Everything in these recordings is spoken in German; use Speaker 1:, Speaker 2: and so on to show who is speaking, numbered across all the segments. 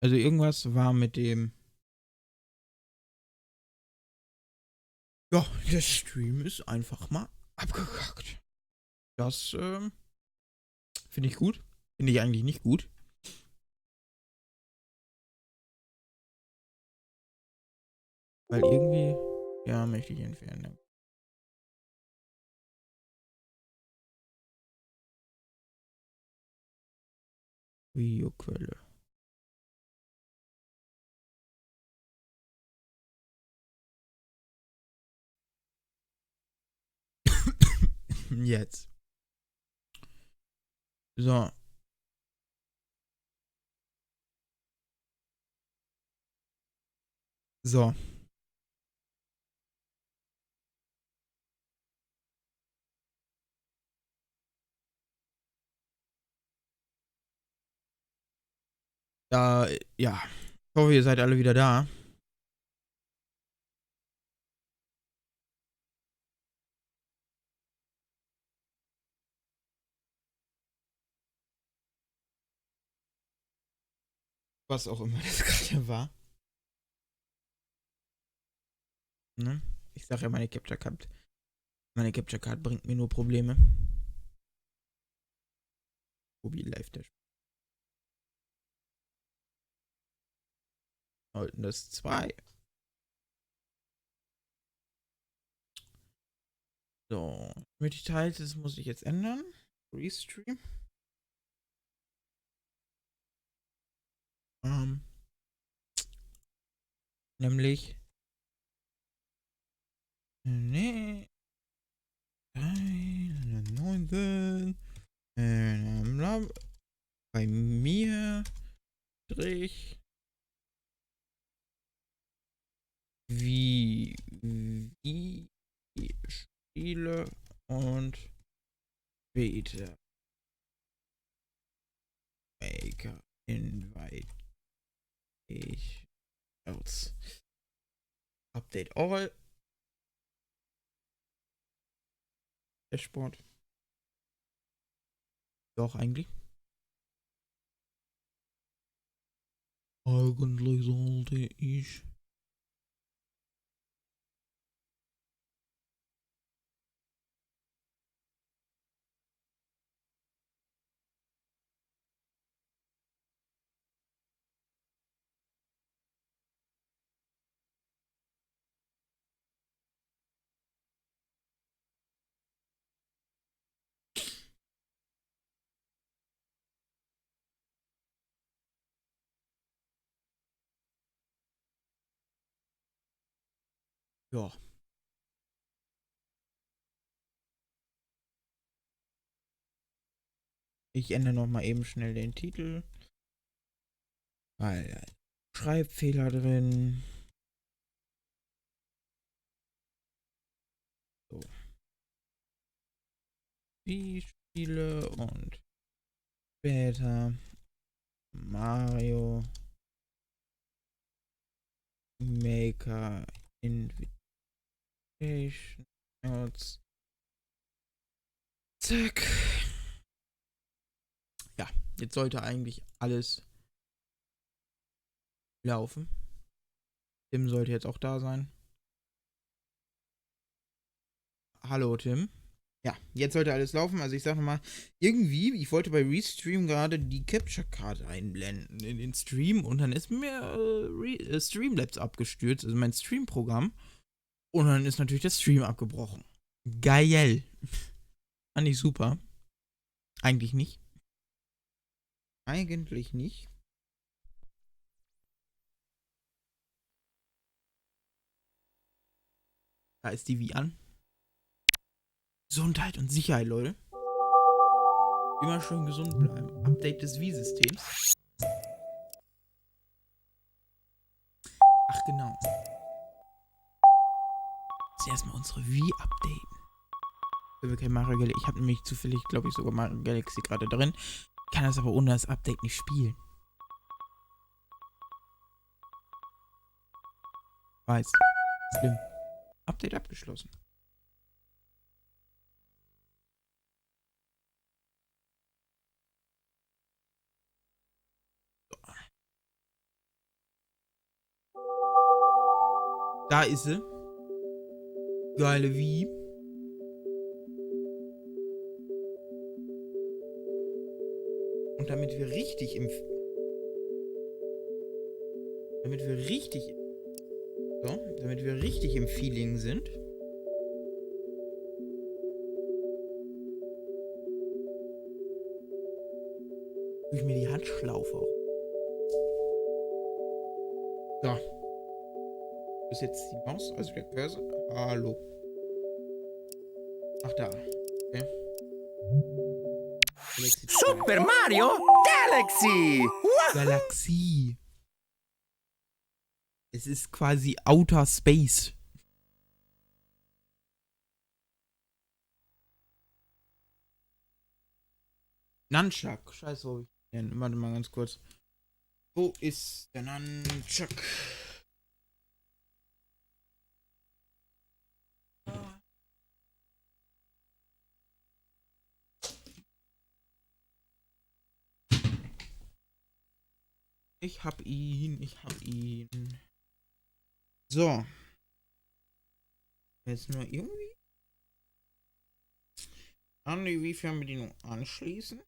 Speaker 1: Also irgendwas war mit dem. Ja, der Stream ist einfach mal abgekackt. Das finde ich gut. Finde ich eigentlich nicht gut. Weil irgendwie. Ja, möchte ich entfernen. Videoquelle. Jetzt. So. So. Da, ja. Ich hoffe, ihr seid alle wieder da. Was auch immer das gerade war. Ne? Ich sag ja, meine Capture Card. Meine Capture Card bringt mir nur Probleme. Mobil Live Dash. Sollten das zwei. So. Mit Details, das muss ich jetzt ändern. Restream. Ähm, nämlich. Nee. 9. Bei mir. Strich. Wie Spiele und Beta Maker Invitationals. Update all. Dashboard. Doch, eigentlich. Eigentlich sollte ich. Ja. Ich ändere noch mal eben schnell den Titel. Weil Schreibfehler drin. So. Wie Spiele und später Mario Maker Invitationals. Zack. Ja, jetzt sollte eigentlich alles laufen. Tim sollte jetzt auch da sein. Hallo Tim. Ja, jetzt sollte alles laufen. Also ich sag nochmal, irgendwie, ich wollte bei Restream gerade die Capture Card einblenden in den Stream und dann ist mir Streamlabs abgestürzt, also mein Stream-Programm. Und dann ist natürlich der Stream abgebrochen. Geil. Fand ich super. Eigentlich nicht. Eigentlich nicht. Da ist die Wie an. Gesundheit und Sicherheit, Leute. Immer schön gesund bleiben. Update des Wie-Systems. Ach genau. Jetzt erstmal unsere Wie updaten. Wenn wir kein Mario Galaxy. Ich habe nämlich zufällig, glaube ich, sogar Mario Galaxy gerade drin. Ich kann das aber ohne das Update nicht spielen. Weiß. Schlimm. Update abgeschlossen. Da ist sie. Geile wie. Und damit wir richtig im... Damit wir richtig... So, damit wir richtig im Feeling sind. Tue ich mir die Handschlaufe auf. So. Ist jetzt die Maus, also der Cursor. Hallo. Ach, da. Okay.
Speaker 2: Super Mario Galaxy!
Speaker 1: Galaxie. Es ist quasi Outer Space. Nunchuck. Scheiße, wo hab ich den? Warte mal ganz kurz. Wo ist der Nunchuck? Ich hab ihn, ich hab ihn. So. Jetzt nur irgendwie an die Wi-Fi-Bedienung anschließen. So,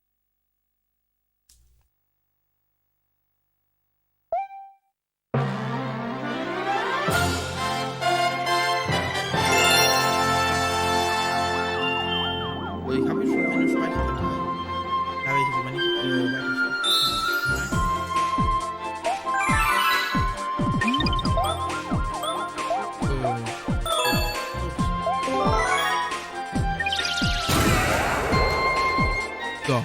Speaker 1: ich habe hier schon eine Speicherdatei. Da werde ich jetzt aber nicht weiter. So.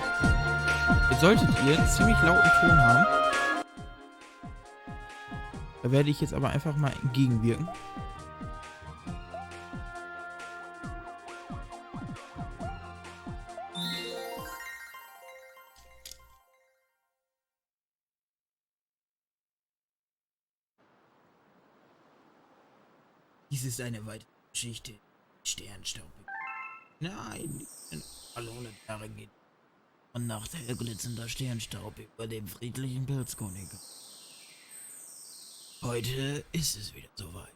Speaker 1: Jetzt solltet ihr einen ziemlich lauten Ton haben. Da werde ich jetzt aber einfach mal entgegenwirken. Dies ist eine weitere Geschichte. Sternstaub. Nein, verlorene Jahre geht. Und nachher glitzernder Sternstaub über dem friedlichen Pilzkönig. Heute ist es wieder soweit.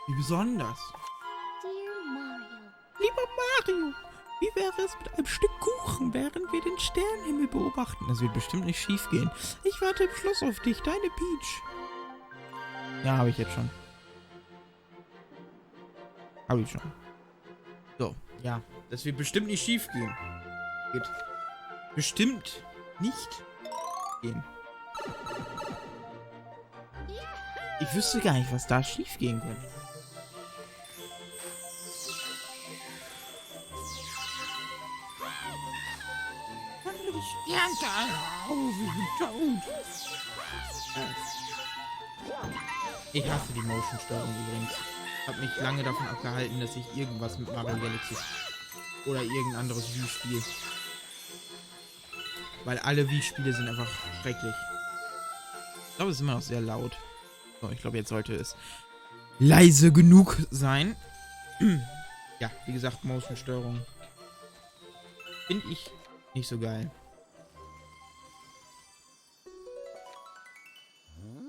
Speaker 1: Wie besonders.
Speaker 3: Dear Mario.
Speaker 1: Lieber Mario, wie wäre es mit einem Stück Kuchen, während wir den Sternenhimmel beobachten? Das wird bestimmt nicht schief gehen. Ich warte im Schloss auf dich, deine Peach. Ja, habe ich jetzt schon. Habe ich schon. So, ja. Das wird bestimmt nicht schief gehen. Wird bestimmt nicht gehen. Ich wüsste gar nicht, was da schief gehen könnte. Ich hasse die Motion-Steuerung übrigens. Ich habe mich lange davon abgehalten, dass ich irgendwas mit Mario Galaxy oder irgendein anderes Wii-Spiel. Weil alle Wii-Spiele sind einfach schrecklich. Ich glaube, es ist immer noch sehr laut. So, ich glaube, jetzt sollte es leise genug sein. Ja, wie gesagt, Motion-Steuerung finde ich nicht so geil.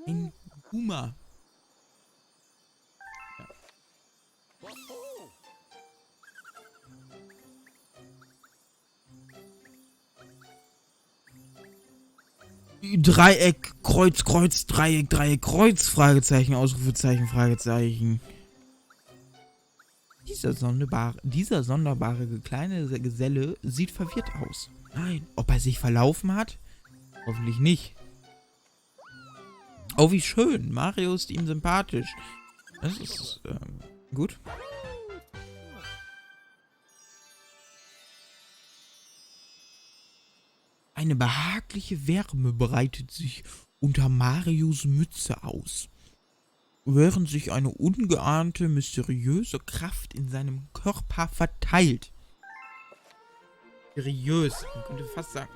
Speaker 1: Ein Boomer. Ja. Dreieck, Kreuz, Kreuz, Dreieck, Dreieck, Kreuz, Fragezeichen, Ausrufezeichen, Fragezeichen. Dieser sonderbare kleine Geselle sieht verwirrt aus. Nein, ob er sich verlaufen hat? Hoffentlich nicht. Oh, wie schön. Mario ist ihm sympathisch. Das ist gut. Eine behagliche Wärme breitet sich unter Marios Mütze aus, während sich eine ungeahnte, mysteriöse Kraft in seinem Körper verteilt. Mysteriös, man könnte fast sagen.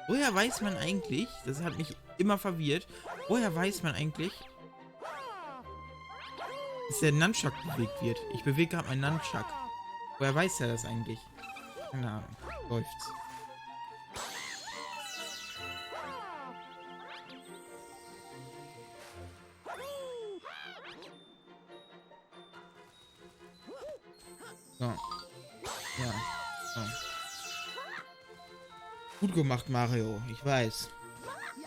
Speaker 1: Woher weiß man eigentlich, das hat mich immer verwirrt, woher weiß man eigentlich, dass der Nunchuck bewegt wird? Ich bewege gerade meinen Nunchuck. Woher weiß er das eigentlich? Keine Ahnung. Läuft's. So. Ja. So. Gut gemacht, Mario. Ich weiß.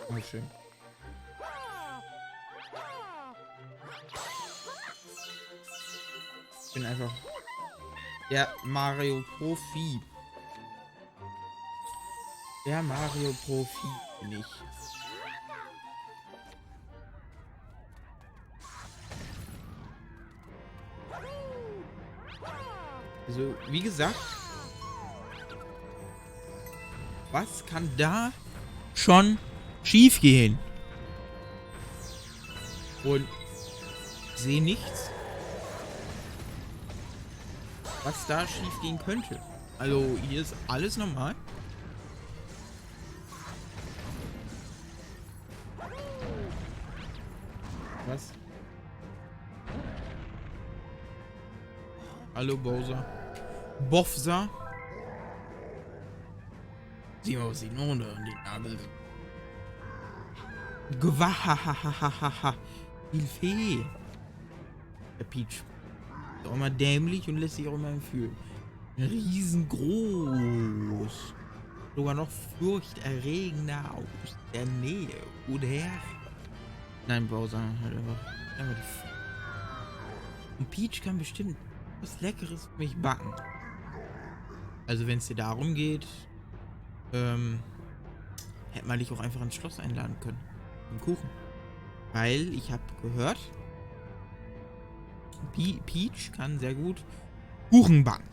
Speaker 1: Oh, schön. Ich bin einfach der Mario-Profi. Der Mario-Profi bin ich. Also, wie gesagt, was kann da schon schief gehen? Und ich sehe nichts, was da schief gehen könnte. Also, hier ist alles normal. Was? Hallo, Bowser. Bowser. Sieh mal, was ich noch unter den Nagel. Gewahahahaha. Hilfe. Der Peach. Ist auch immer dämlich und lässt sich auch immer empfühlen. Riesengroß. Sogar noch furchterregender aus der Nähe. Oder? Nein, Bowser. Halt einfach die und Peach kann bestimmt was Leckeres für mich backen. Also wenn es dir darum geht, hätte man dich auch einfach ins Schloss einladen können. Im Kuchen. Weil ich habe gehört, Peach kann sehr gut Kuchen backen.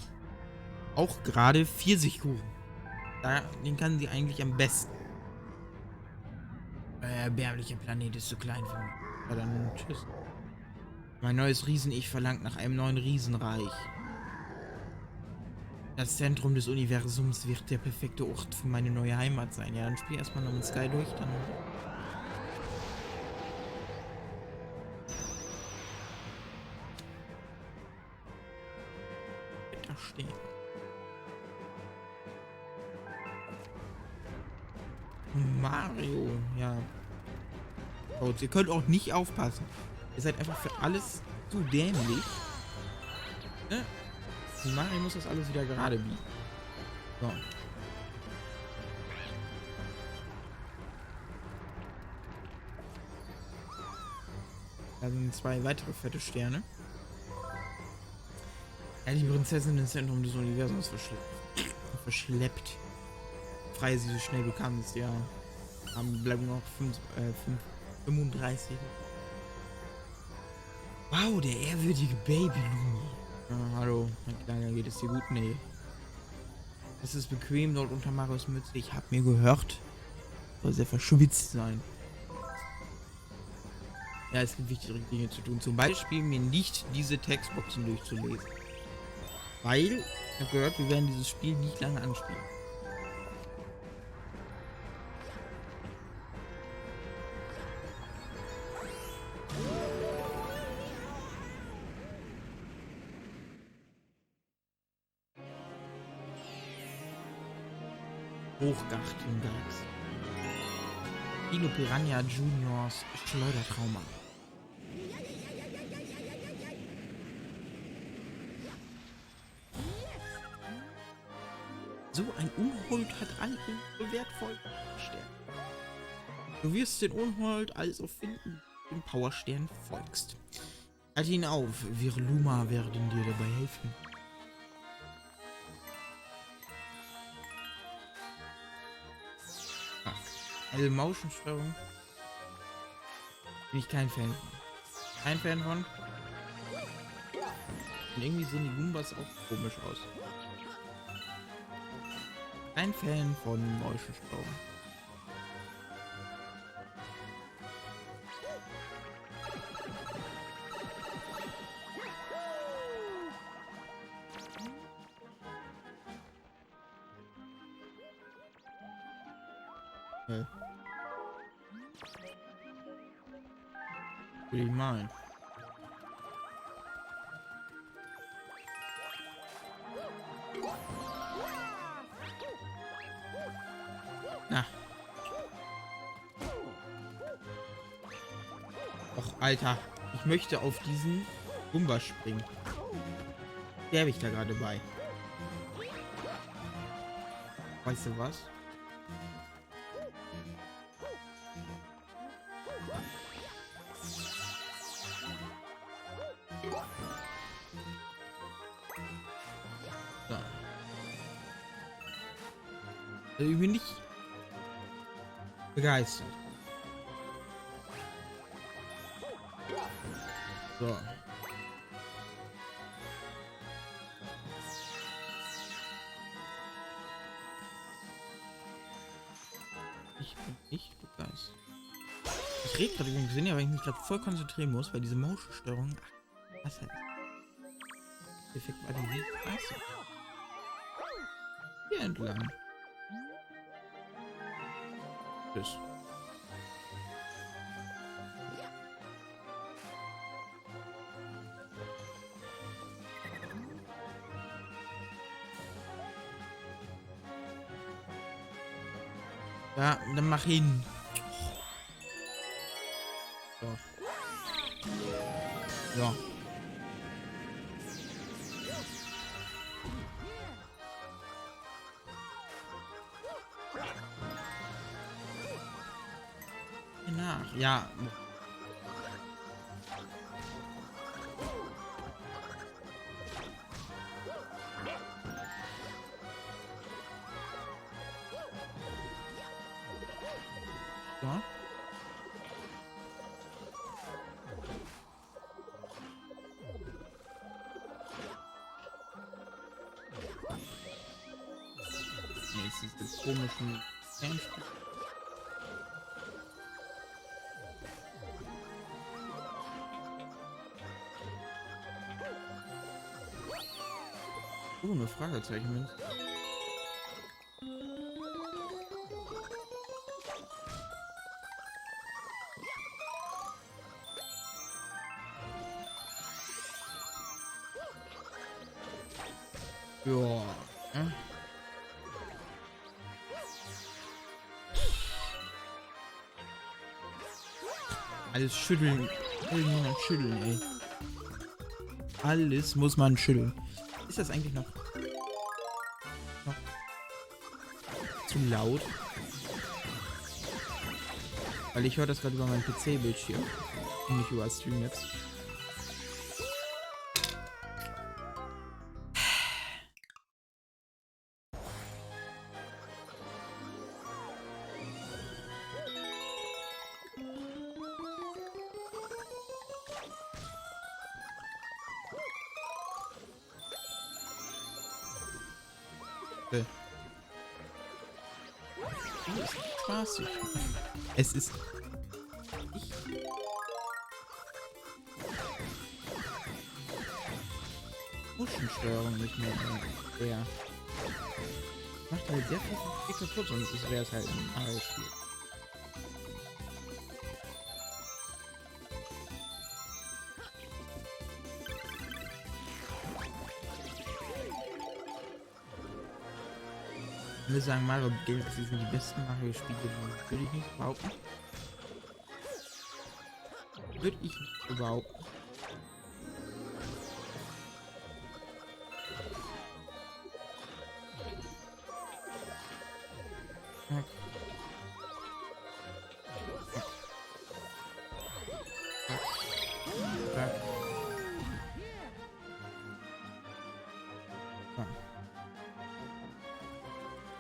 Speaker 1: Auch gerade Pfirsichkuchen. Den kann sie eigentlich am besten. Erbärmlicher Planet ist zu klein für mich. Ja, dann tschüss. Mein neues Riesen-Ich verlangt nach einem neuen Riesenreich. Das Zentrum des Universums wird der perfekte Ort für meine neue Heimat sein. Ja, dann spiel erstmal noch mit Sky durch, dann. Da stehen. Mario, ja. Oh, ihr könnt auch nicht aufpassen. Ihr seid einfach für alles zu dämlich. Ne? Mario muss das alles wieder gerade biegen. So. Da sind 2 weitere fette Sterne. Ja, die Prinzessin ins Zentrum des Universums verschleppt. Frei sie so schnell du kannst, ja. Bleiben noch 35. Wow, der ehrwürdige Baby Lumi. Hallo, mein Kleiner, geht es dir gut? Nee. Es ist bequem dort unter Marios Mütze. Ich habe mir gehört, soll sehr verschwitzt sein. Ja, es gibt wichtige Dinge zu tun. Zum Beispiel mir nicht diese Textboxen durchzulesen. Weil, ich habe gehört, wir werden dieses Spiel nicht lange anspielen. Hochgartengalaxie. Dino Piranha Juniors Schleudertrauma. So ein Unhold hat alle so wertvoll Sterne. Du wirst den Unhold also finden, dem Powerstern folgst. Halt ihn auf, wir Luma werden dir dabei helfen. Also Motion-Steuerung bin ich kein Fan von. Kein Fan von. Und irgendwie sehen die Goombas auch komisch aus. Kein Fan von Motion-Steuerung. Will ich mal. Na. Och, Alter. Ich möchte auf diesen Goomba springen. sterbe ich da gerade bei. Weißt du was? So. Ich bin nicht begeistert. So. Ich bin nicht begeistert. Ich rede gerade übrigens Sinn, aber ich mich gerade voll konzentrieren muss, weil diese Motion-Steuerung. Ach, was halt. Effekt war die wie? Achso. Hier entlang. Tschüss. Ja, dann mach ihn. So. So. Nach. Ja. So. Jetzt ist das komischen Fernspiel. Oh, eine Fragezeichen, Mensch. Ja. Alles schütteln. Irgendjemand schütteln, ey. Alles muss man schütteln. Ist das eigentlich noch zu laut? Weil ich höre das gerade über meinen PC-Bildschirm. Und nicht über Stream jetzt. Es ist spaßig. Es ist. Motion-Steuerung nicht mehr. Der macht halt sehr viel kaputt und es wäre es halt ein AR-Spiel. Ich würde sagen, Mario Galaxy sind die besten Mario-Spiele, würde ich nicht behaupten. Würde ich nicht behaupten.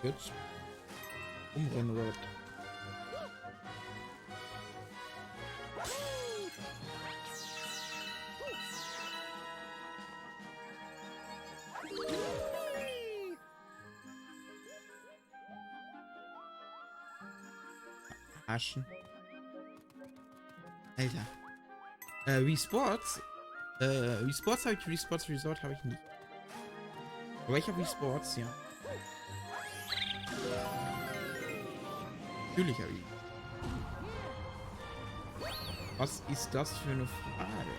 Speaker 1: Jetzt umrennen oder was? Aschen. Alter. Wii Sports? Wii Sports habe ich, Wii Sports Resort habe ich nicht. Aber ich habe Wii Sports, ja. Natürlich habe ich. Was ist das für eine Frage?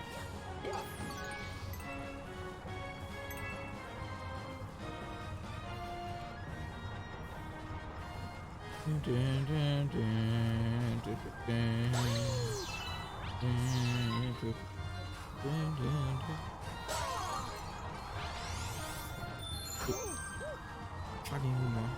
Speaker 1: fucking Hunger.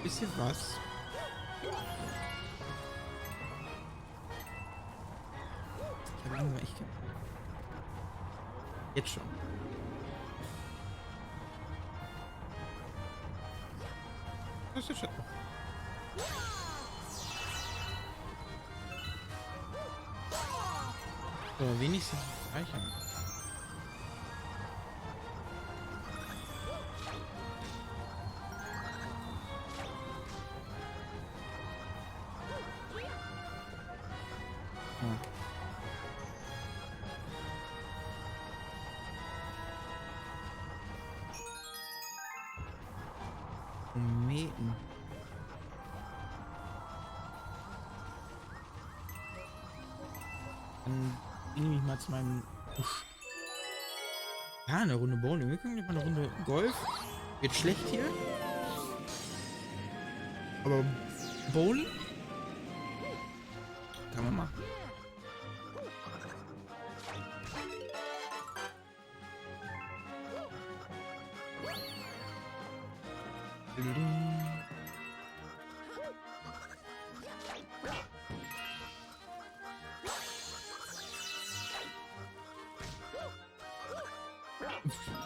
Speaker 1: Wisst ihr was? Ich habe langsam echt... Jetzt schon. Das ist schon. So, wenigstens reichen. Kometen. Dann bringe ich mal zu meinem Busch. Ja, eine Runde Bowling. Wir können mal eine Runde Golf. Wird schlecht hier. Aber Bowling? Kann man machen.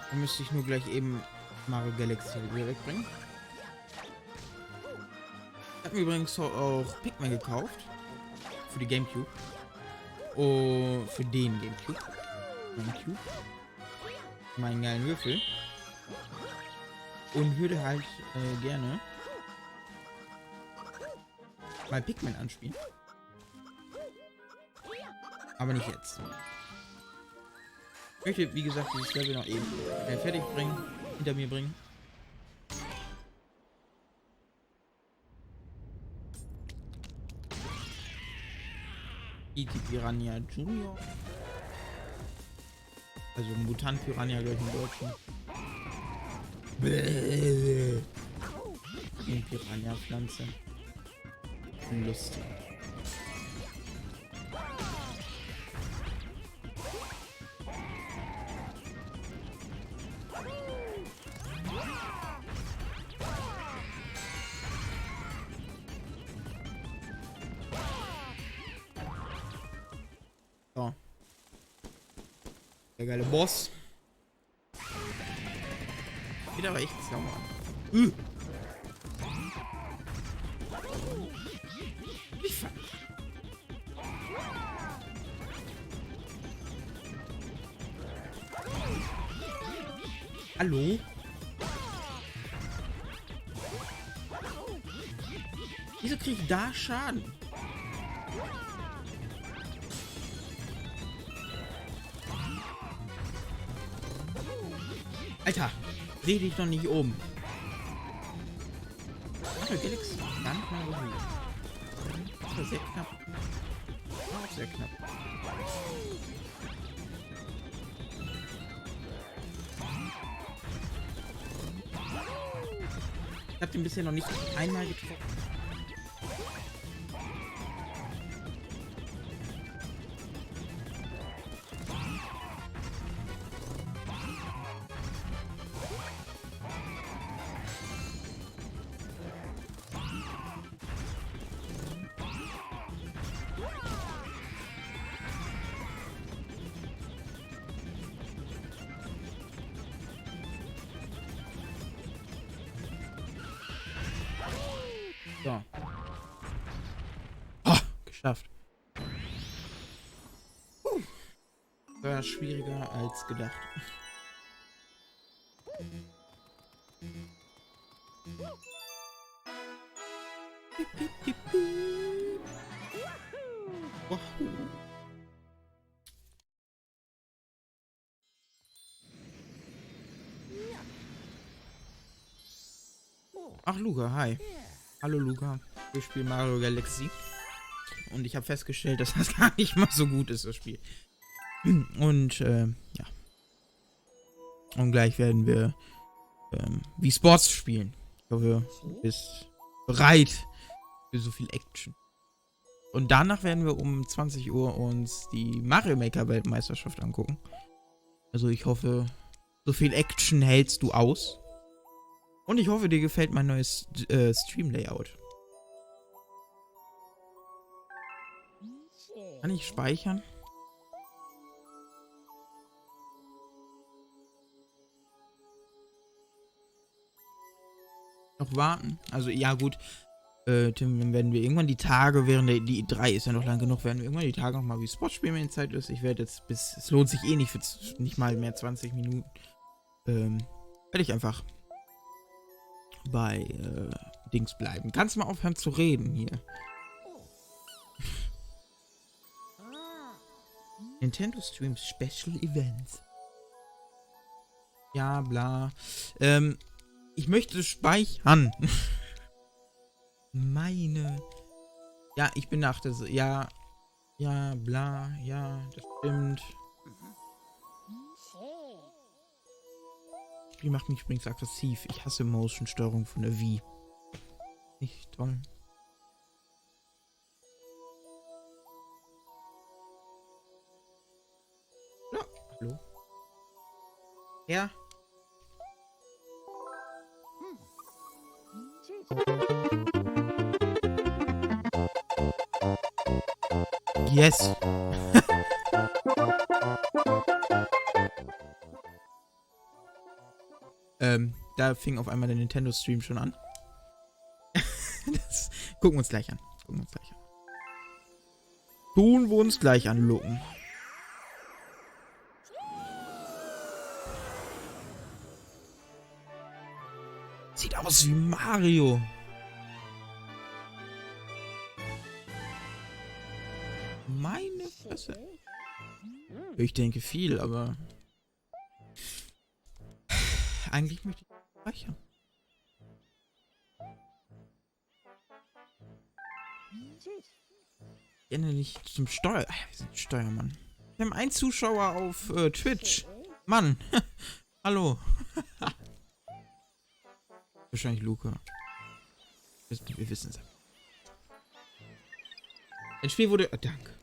Speaker 1: Da müsste ich nur gleich eben Mario Galaxy wieder wegbringen. Ich habe mir übrigens auch Pikmin gekauft. Für die Gamecube. Oh, für den Gamecube. Meinen geilen Würfel. Und würde halt gerne mal Pikmin anspielen. Aber nicht jetzt. Ich möchte, wie gesagt, dieses Level noch eben fertig bringen, hinter mir bringen. E.T. Piranha Junior. Also Mutant Piranha, glaube ich, im Deutschen. Die Piranha-Pflanze. Lustig. So. Der geile Boss. Wieder aber echt sauer. Hallo? Wieso krieg ich da Schaden? Alter, dreh dich doch nicht um. Mario Galaxy, gar nicht mal so gut. Das war sehr knapp. Auch sehr knapp. Ich hab den bisher noch nicht einmal getroffen. So. Oh, geschafft. War schwieriger als gedacht. Wahoo. Ach, Luca, hi. Hallo Luca, wir spielen Mario Galaxy. Und ich habe festgestellt, dass das gar nicht mal so gut ist, das Spiel. Und, ja. Und gleich werden wir wie Sports spielen. Ich hoffe, du bist bereit für so viel Action. Und danach werden wir um 20 Uhr uns die Mario Maker Weltmeisterschaft angucken. Also ich hoffe, so viel Action hältst du aus. Und ich hoffe, dir gefällt mein neues Stream-Layout. Kann ich speichern? Noch warten? Also, ja gut. Tim, dann werden wir irgendwann die Tage, während die E3 ist ja noch lang genug, werden wir irgendwann die Tage nochmal wie Spot spielen, wenn die Zeit ist. Ich werde jetzt es lohnt sich eh nicht für nicht mal mehr 20 Minuten. Werde ich einfach bei Dings bleiben. Kannst du mal aufhören zu reden hier? Nintendo Streams Special Events. Ja, bla. Ich möchte speichern. Meine. Ja, ich bin nach das. Ja. Ja, bla. Ja, das stimmt. Das Spiel macht mich übrigens aggressiv. Ich hasse Motion-Steuerung von der Wii. Nicht toll. Ja, hallo. Ja. Yes. Da fing auf einmal der Nintendo-Stream schon an. Das gucken wir uns gleich an. Tun wir uns gleich anlocken. Sieht aus wie Mario. Meine Fresse. Ich denke viel, aber eigentlich möchte ich speichern. Ich erinnere nicht zum wir sind Steuermann. Wir haben einen Zuschauer auf Twitch. Mann. Hallo. Wahrscheinlich Luca. Wir wissen es. Ein Spiel wurde... danke.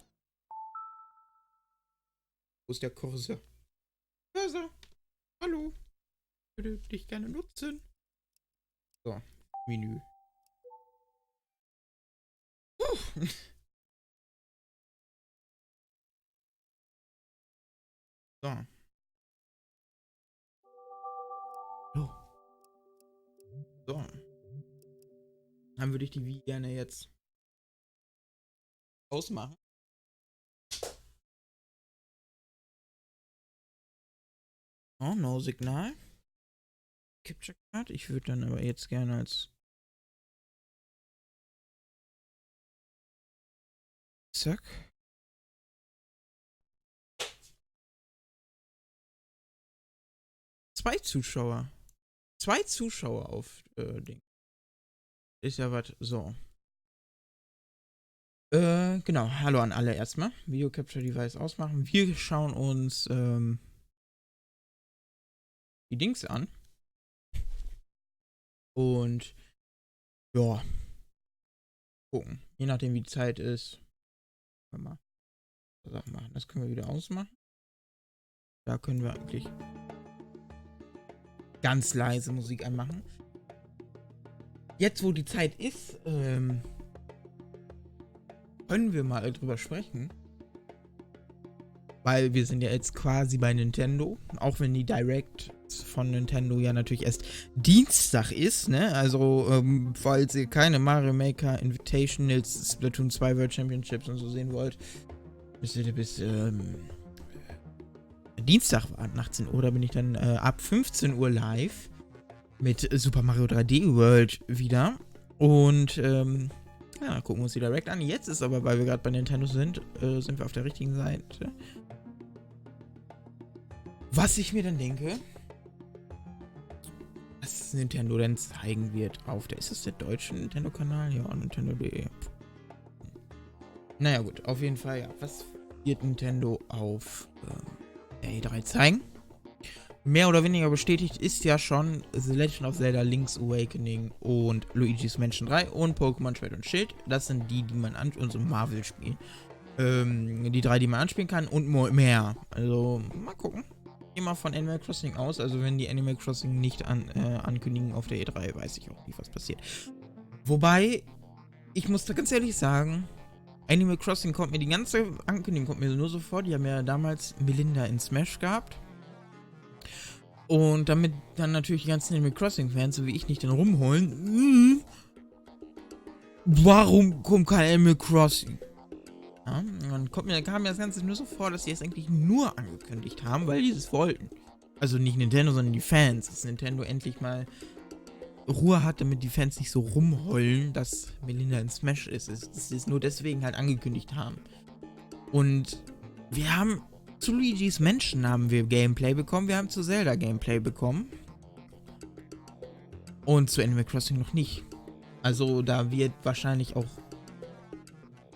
Speaker 1: Wo ist der Cursor? Cursor. Hallo. Ich würde dich gerne nutzen. So. Menü. So. Oh. So. Dann würde ich die Wii gerne jetzt ausmachen. Oh, no Signal. Capture Card. Ich würde dann aber jetzt gerne als zack. Zwei Zuschauer auf Ding. Ist ja was. So. Genau. Hallo an alle erstmal. Video Capture Device ausmachen. Wir schauen uns die Dings an. Und ja. Gucken. Je nachdem wie die Zeit ist. Können wir mal Sachen machen. Das können wir wieder ausmachen. Da können wir eigentlich ganz leise Musik anmachen. Jetzt, wo die Zeit ist, können wir mal drüber sprechen. Weil wir sind ja jetzt quasi bei Nintendo. Auch wenn die Direct von Nintendo ja natürlich erst Dienstag ist, ne? Also, falls ihr keine Mario Maker Invitationals, Splatoon 2 World Championships und so sehen wollt, müsst ihr bis Dienstag warten, 18 Uhr. Da bin ich dann ab 15 Uhr live mit Super Mario 3D World wieder. Und ja, gucken wir uns die Direct an. Jetzt ist aber, weil wir gerade bei Nintendo sind, sind wir auf der richtigen Seite. Was ich mir dann denke, was Nintendo dann zeigen wird auf der... Ist das der deutsche Nintendo-Kanal? Ja, Nintendo.de. Naja gut, auf jeden Fall, ja. Was wird Nintendo auf der E3 zeigen? mehr oder weniger bestätigt ist ja schon The Legend of Zelda Link's Awakening und Luigi's Mansion 3 und Pokémon Schwert und Schild. Das sind die man und so Marvel-Spielen. Die 3, die man anspielen kann und mehr. Also, mal gucken. Ich gehe mal von Animal Crossing aus. Also, wenn die Animal Crossing nicht ankündigen auf der E3, weiß ich auch nicht, was passiert. Wobei, ich muss da ganz ehrlich sagen, Animal Crossing kommt mir, die ganze Ankündigung kommt mir nur so vor. Die haben ja damals Melinda in Smash gehabt. Und damit dann natürlich die ganzen Animal Crossing-Fans, so wie ich, nicht dann rumholen. Warum kommt kein Animal Crossing? Ja, dann kam mir das Ganze nur so vor, dass sie es eigentlich nur angekündigt haben, weil die es wollten. Also nicht Nintendo, sondern die Fans. Dass Nintendo endlich mal Ruhe hat, damit die Fans nicht so rumheulen, dass Melinda in Smash ist. Dass sie es nur deswegen halt angekündigt haben. Und wir haben zu Luigi's Mansion haben wir Gameplay bekommen, wir haben zu Zelda Gameplay bekommen. Und zu Animal Crossing noch nicht. Also da wird wahrscheinlich auch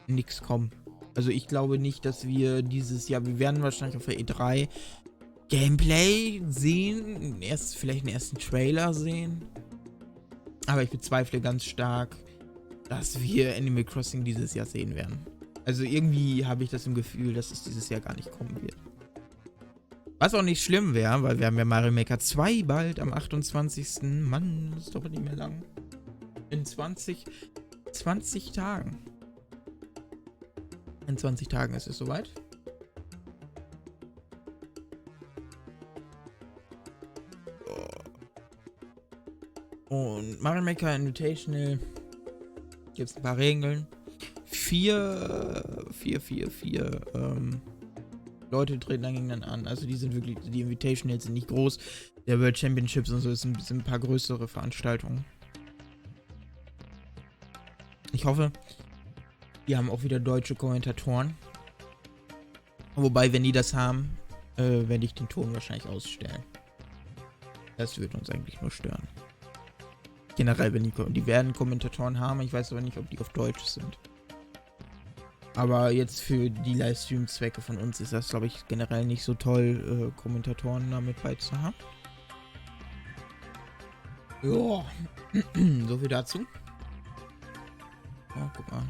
Speaker 1: nichts kommen. Also ich glaube nicht, dass wir dieses Jahr, wir werden wahrscheinlich auf der E3 Gameplay sehen, vielleicht einen ersten Trailer sehen. Aber ich bezweifle ganz stark, dass wir Animal Crossing dieses Jahr sehen werden. Also irgendwie habe ich das im Gefühl, dass es dieses Jahr gar nicht kommen wird. Was auch nicht schlimm wäre, weil wir haben ja Mario Maker 2 bald am 28. Mann, das ist doch nicht mehr lang. In 20 Tagen. In 20 Tagen ist es soweit. Und Mario Maker Invitational gibt es ein paar Regeln. 4 Leute treten dann gegeneinander an. Also die sind wirklich, die Invitationals sind nicht groß. Der World Championships und so sind ein paar größere Veranstaltungen. Ich hoffe, die haben auch wieder deutsche Kommentatoren. Wobei, wenn die das haben, werde ich den Ton wahrscheinlich ausstellen. Das wird uns eigentlich nur stören. Generell, wenn die werden Kommentatoren haben, ich weiß aber nicht, ob die auf Deutsch sind. Aber jetzt für die Livestream-Zwecke von uns ist das, glaube ich, generell nicht so toll, Kommentatoren damit bei zu haben. Ja, so viel dazu. Oh, guck mal.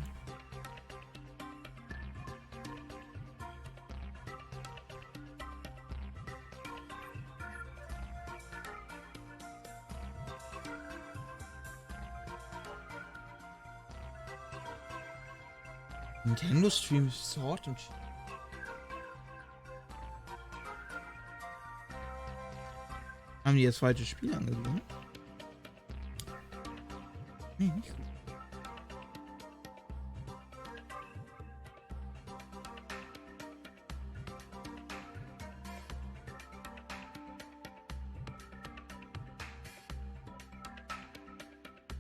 Speaker 1: Nintendo Stream Sword und haben die das falsche Spiel angegeben? Nee, nicht gut.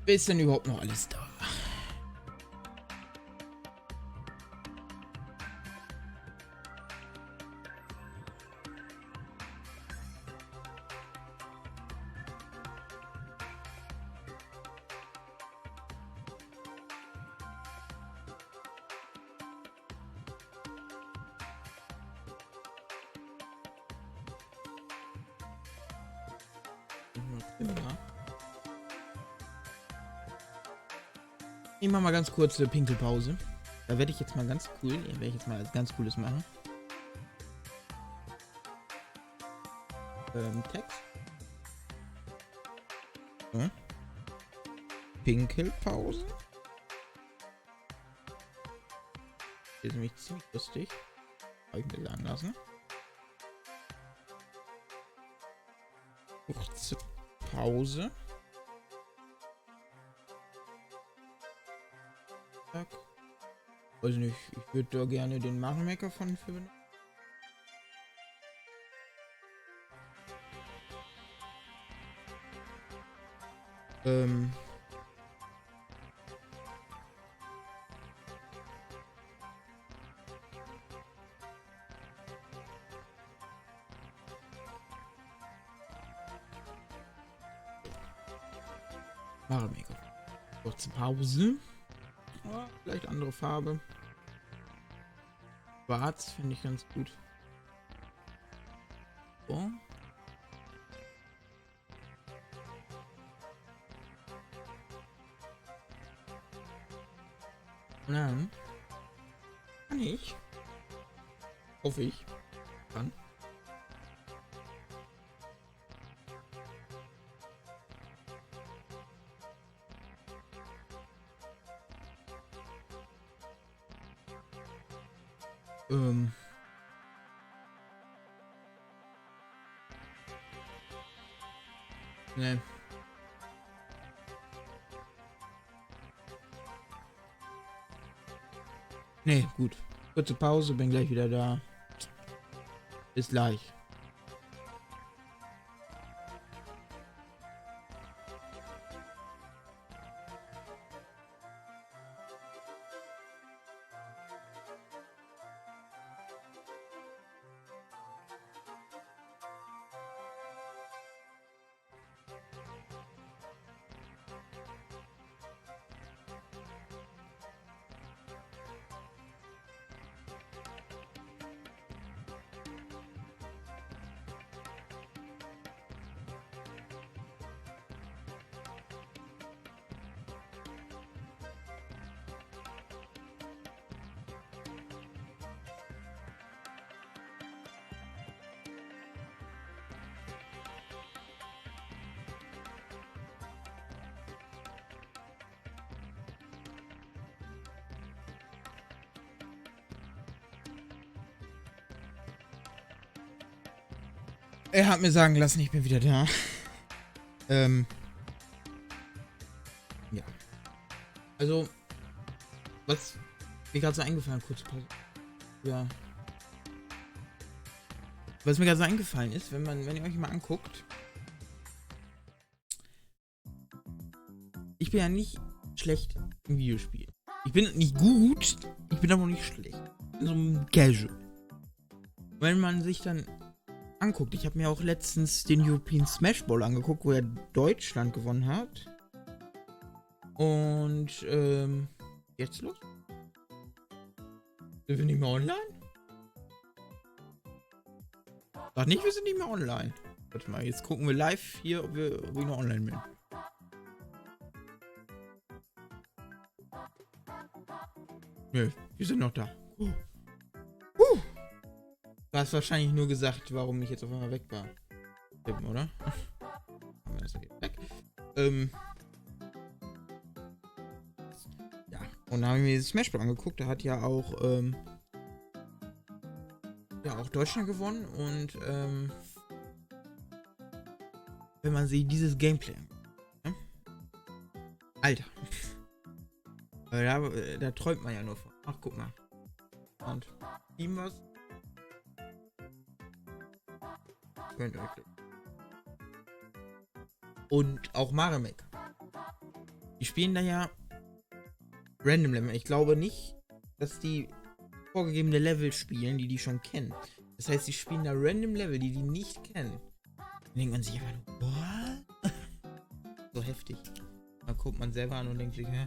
Speaker 1: Ist denn überhaupt noch alles da? Ich mach mal ganz kurz eine Pinkelpause. Da werde ich jetzt mal ganz ganz Cooles machen. Text. So. Pinkelpause. Das ist nämlich ziemlich lustig. Habe ich mir sagen lassen. Kurze Pause. Weiß nicht, ich würde da gerne den Mario Maker von für benutzen. Mario Maker. Kurze Pause. Ja, vielleicht andere Farbe. Schwarz finde ich ganz gut. So. Nein. Kann ich. Hoffe ich. Kann. Ähm. Ne. Ne, gut. Kurze Pause, bin gleich wieder da. Bis gleich. Er hat mir sagen lassen, ich bin wieder da. Ja. Also, was mir gerade so eingefallen, kurz Pause. Ja. Was mir gerade so eingefallen ist, wenn ihr euch mal anguckt. Ich bin ja nicht schlecht im Videospiel. Ich bin nicht gut, ich bin aber auch nicht schlecht. Ich bin so ein Casual. Wenn man sich dann anguckt, ich habe mir auch letztens den European Smash Ball angeguckt, wo er Deutschland gewonnen hat. Und, jetzt los? Sind wir nicht mehr online? Sag nicht, wir sind nicht mehr online. Warte mal, jetzt gucken wir live hier, ob ich noch online bin. Nö, wir sind noch da. Du hast wahrscheinlich nur gesagt, warum ich jetzt auf einmal weg war. Oder? Haben wir das jetzt weg? Ja, und da habe ich mir dieses Smash Ball angeguckt. Da hat ja auch, Deutschland gewonnen. Und, wenn man sich dieses Gameplay anguckt, ne? Alter. Da träumt man ja nur von. Ach, guck mal. Und ihm was? Und auch Mario Maker. Die spielen da ja Random Level. Ich glaube nicht, dass die vorgegebene Level spielen, die schon kennen. Das heißt, sie spielen da Random Level, die nicht kennen. Dann denkt man sich einfach nur, what? So heftig. Dann guckt man selber an und denkt sich, hä?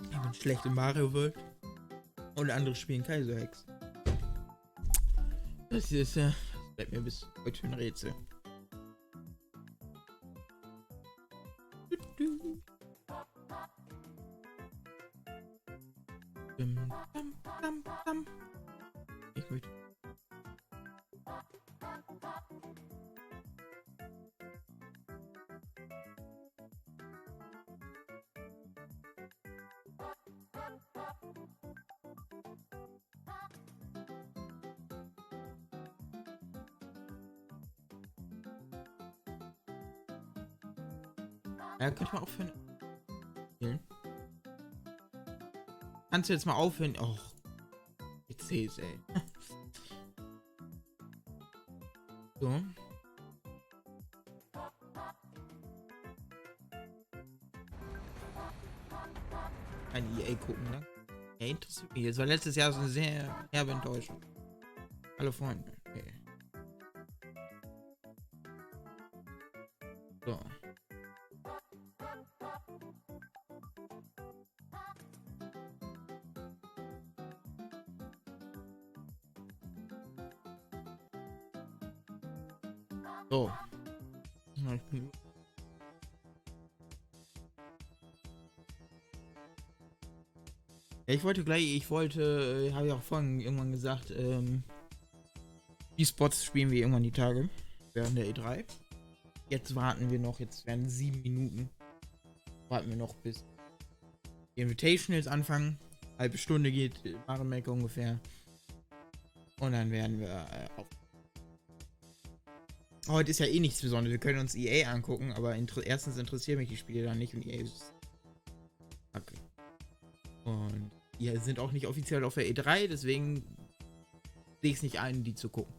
Speaker 1: Ich bin schlecht in Mario World. Und andere spielen Kaiserhex. Das ist ja. Das bleibt mir bis heute ein Rätsel. Ich möchte. Ja, könnte man aufhören. Kannst du jetzt mal aufhören? Och. Jetzt sehe ich's, ey. So. Ein EA gucken, ne? Ja, interessiert mich. Das war letztes Jahr so eine sehr herbe Enttäuschung. Hallo Freunde. Okay. So. So. Ja, ich bin Ja, habe ich auch vorhin irgendwann gesagt, die Spots spielen wir irgendwann die Tage während der E3. Jetzt warten wir noch, jetzt werden 7 Minuten. Warten wir noch bis die Invitationals anfangen. Halbe Stunde geht Mario Maker ungefähr. Und dann werden wir auf. Heute ist ja eh nichts Besonderes. Wir können uns EA angucken, aber erstens interessieren mich die Spiele dann nicht und EA ist. Okay. Und die sind auch nicht offiziell auf der E3, deswegen sehe ich es nicht ein, die zu gucken.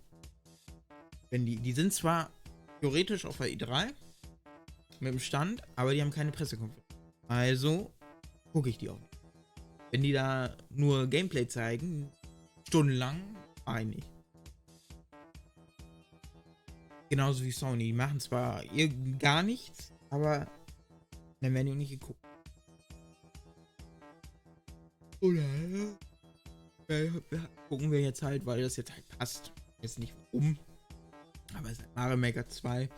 Speaker 1: Wenn die sind zwar theoretisch auf der E3 mit dem Stand, aber die haben keine Pressekonferenz. Also gucke ich die auch nicht. Wenn die da nur Gameplay zeigen, stundenlang, eigentlich. Genauso wie Sony. Die machen zwar gar nichts, aber dann werden die auch nicht geguckt. Oder gucken wir jetzt halt, weil das jetzt halt passt. Jetzt nicht warum. Aber es ist halt Mario Maker 2.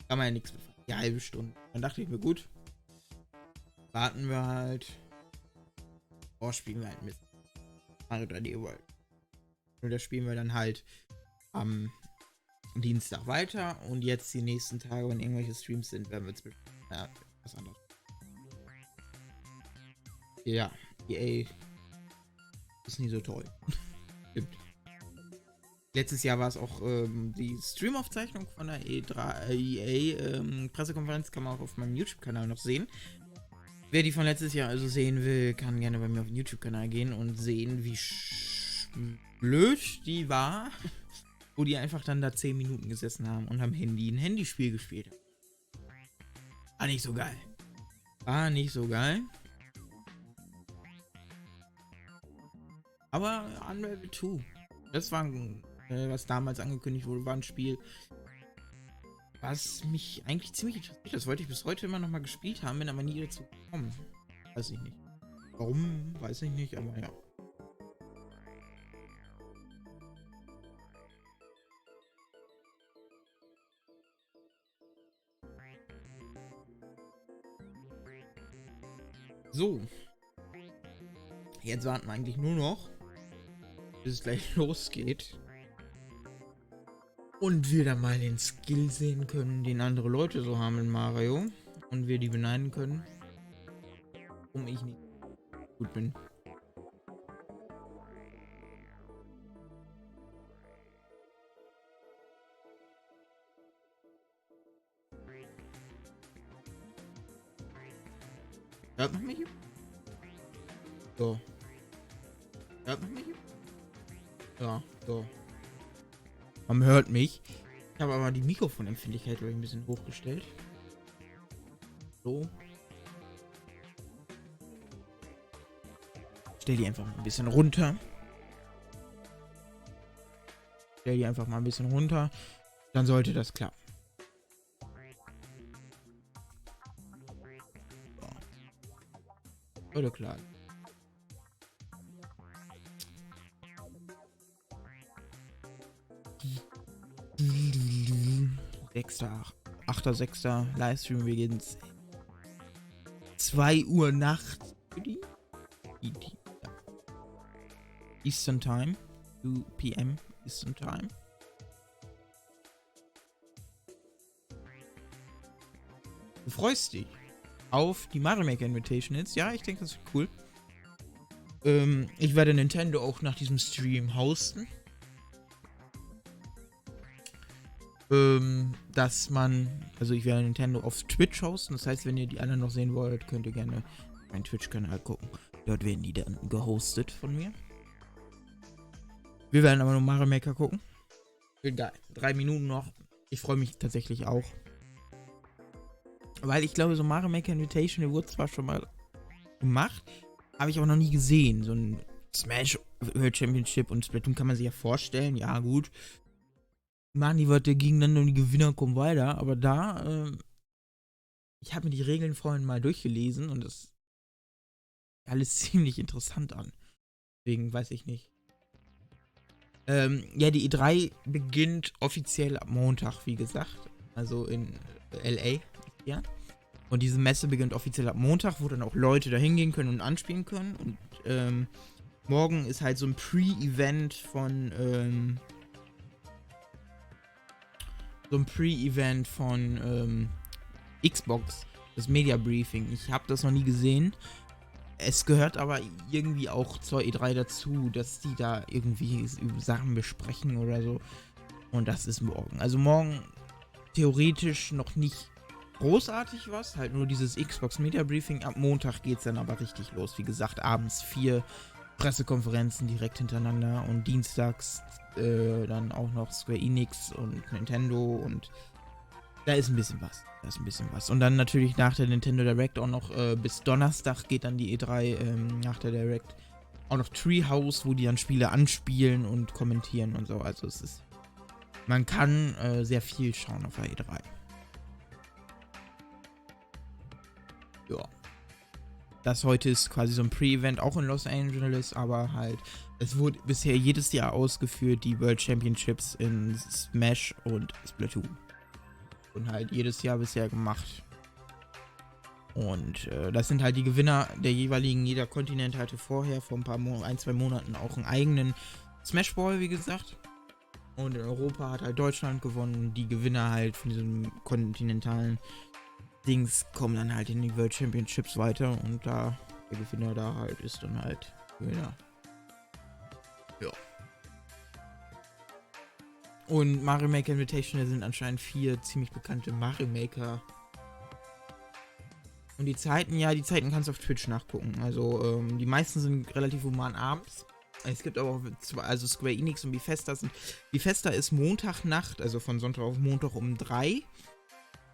Speaker 1: Kann man ja nichts mit. Die halbe Stunde. Dann dachte ich mir, gut. Warten wir halt. Spielen wir halt mit Mario 3D World. Und das spielen wir dann halt am Dienstag weiter. Und jetzt die nächsten Tage, wenn irgendwelche Streams sind, werden wir jetzt was anderes. Ja, EA ist nie so toll. Stimmt. Letztes Jahr war es auch die Streamaufzeichnung von der EA Pressekonferenz, kann man auch auf meinem YouTube-Kanal noch sehen. Wer die von letztes Jahr also sehen will, kann gerne bei mir auf den YouTube-Kanal gehen und sehen, wie blöd die war, wo die einfach dann da 10 Minuten gesessen haben und am Handy ein Handyspiel gespielt haben. War nicht so geil. War nicht so geil. Aber Unravel 2. Das war, was damals angekündigt wurde, war ein Spiel, was mich eigentlich ziemlich interessiert. Das wollte ich bis heute immer noch mal gespielt haben, bin aber nie dazu gekommen. Weiß ich nicht. Warum? Weiß ich nicht, aber ja. So. Jetzt warten wir eigentlich nur noch, bis es gleich losgeht. Und wir dann mal den Skill sehen können, den andere Leute so haben in Mario. Und wir die beneiden können, warum ich nicht gut bin. Hört man mich? So. Hört man mich? Ja, so. Man hört mich. Ich habe aber die Mikrofonempfindlichkeit ein bisschen hochgestellt. So. Stell die einfach mal ein bisschen runter. Dann sollte das klappen. So. Sollte klar. Sechster, 8.6. Livestream beginnt 2 Uhr nachts. Ja. Eastern Time. 2 p.m. Eastern Time. Du freust dich auf die Mario Maker Invitationals. Ja, ich denke, das ist cool. Ich werde Nintendo auch nach diesem Stream hosten. Dass man, also ich werde Nintendo auf Twitch hosten, das heißt, wenn ihr die anderen noch sehen wollt, könnt ihr gerne meinen Twitch-Kanal gucken. Dort werden die dann gehostet von mir. Wir werden aber nur Mario Maker gucken. Wird geil. 3 Minuten noch. Ich freue mich tatsächlich auch. Weil ich glaube, so Mario Maker Invitation wurde zwar schon mal gemacht, habe ich auch noch nie gesehen. So ein Smash World Championship und Splatoon kann man sich ja vorstellen, ja gut. Machen die Wörter gegeneinander und die Gewinner kommen weiter, aber da, ich habe mir die Regeln vorhin mal durchgelesen und das sieht alles ziemlich interessant an. Deswegen weiß ich nicht. Ja, die E3 beginnt offiziell am Montag, wie gesagt. Also in LA, ja. Und diese Messe beginnt offiziell ab Montag, wo dann auch Leute da hingehen können und anspielen können. Und morgen ist halt so ein Pre-Event von Xbox, das Media Briefing. Ich habe das noch nie gesehen. Es gehört aber irgendwie auch zur E3 dazu, dass die da irgendwie Sachen besprechen oder so. Und das ist morgen. Also morgen theoretisch noch nicht großartig was, halt nur dieses Xbox Media Briefing. Ab Montag geht's dann aber richtig los. Wie gesagt, abends 4 Pressekonferenzen direkt hintereinander und dienstags dann auch noch Square Enix und Nintendo und da ist ein bisschen was. Und dann natürlich nach der Nintendo Direct auch noch bis Donnerstag geht dann die E3 nach der Direct auch noch Treehouse, wo die dann Spiele anspielen und kommentieren und so. Also man kann sehr viel schauen auf der E3. Ja. Das heute ist quasi so ein Pre-Event, auch in Los Angeles, aber halt, es wurde bisher jedes Jahr ausgeführt, die World Championships in Smash und Splatoon. Und halt jedes Jahr bisher gemacht. Und das sind halt die Gewinner der jeweiligen, jeder Kontinent hatte vorher vor ein, 2 Monaten auch einen eigenen Smash Ball, wie gesagt. Und in Europa hat halt Deutschland gewonnen. Die Gewinner halt von diesem kontinentalen Dings kommen dann halt in die World Championships weiter und da der Gewinner da halt ist dann halt Gewinner. Ja. Und Mario Maker Invitational sind anscheinend 4 ziemlich bekannte Mario Maker. Und die Zeiten kannst du auf Twitch nachgucken. Also die meisten sind relativ human abends. Es gibt aber auch also Square Enix und Bethesda ist Montagnacht, also von Sonntag auf Montag um 3.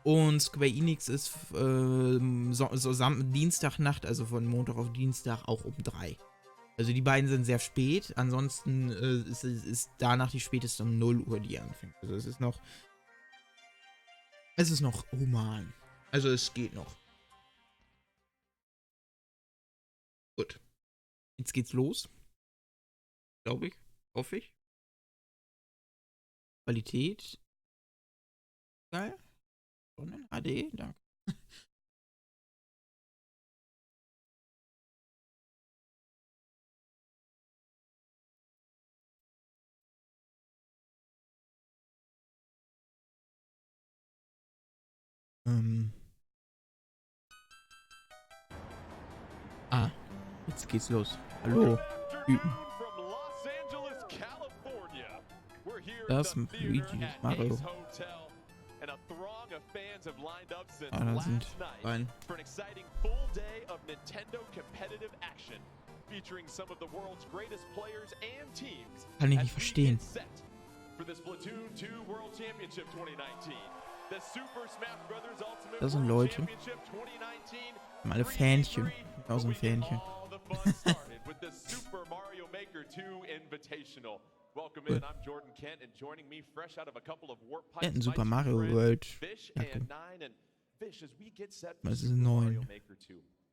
Speaker 1: Und Square Enix ist Dienstagnacht, also von Montag auf Dienstag auch um 3. Also die beiden sind sehr spät. Ansonsten ist danach die späteste um 0 Uhr, die anfängt. Also es ist noch human. Also es geht noch. Gut. Jetzt geht's los. Glaube ich. Hoffe ich. Qualität. Geil. Und HD, danke. Jetzt geht's los. Hallo. Typen. Das Luigi Mario. Da sind rein. Kann ich nicht verstehen. Das sind Leute. Haben alle Fähnchen. 1000 Fähnchen. Cool. Ja, ein Super Mario World. Danke. Was ist 9?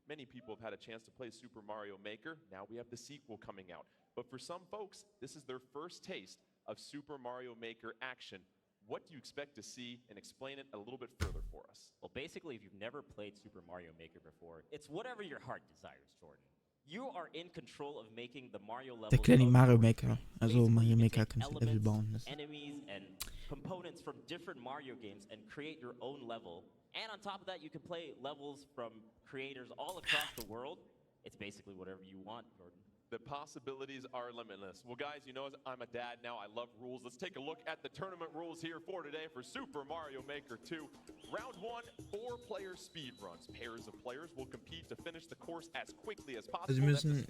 Speaker 4: Many people have had a chance to play Super Mario Maker. Now we have the sequel coming out. But for some folks, this is their first taste of Super Mario Maker action. What do you expect to see, and explain it a little bit further for us?
Speaker 5: Well, basically, if you've never played Super Mario Maker before, it's whatever your heart desires, Jordan. You are in control of making the Mario levels.
Speaker 1: Der kleine Mario Maker. Also Mario Maker kann Level bauen.
Speaker 5: Enemies and components from different Mario games and create your own level. And on top of that, you can play levels from creators all across the world. It's basically whatever you want, Jordan.
Speaker 4: The possibilities are limitless. Well, guys, you know, I'm a dad now. I love rules. Let's take a look at the tournament rules here for today for Super Mario Maker 2. Round 1, 4-player speed runs. Pairs of players will compete to finish the course as quickly as possible.
Speaker 1: Also sie müssen,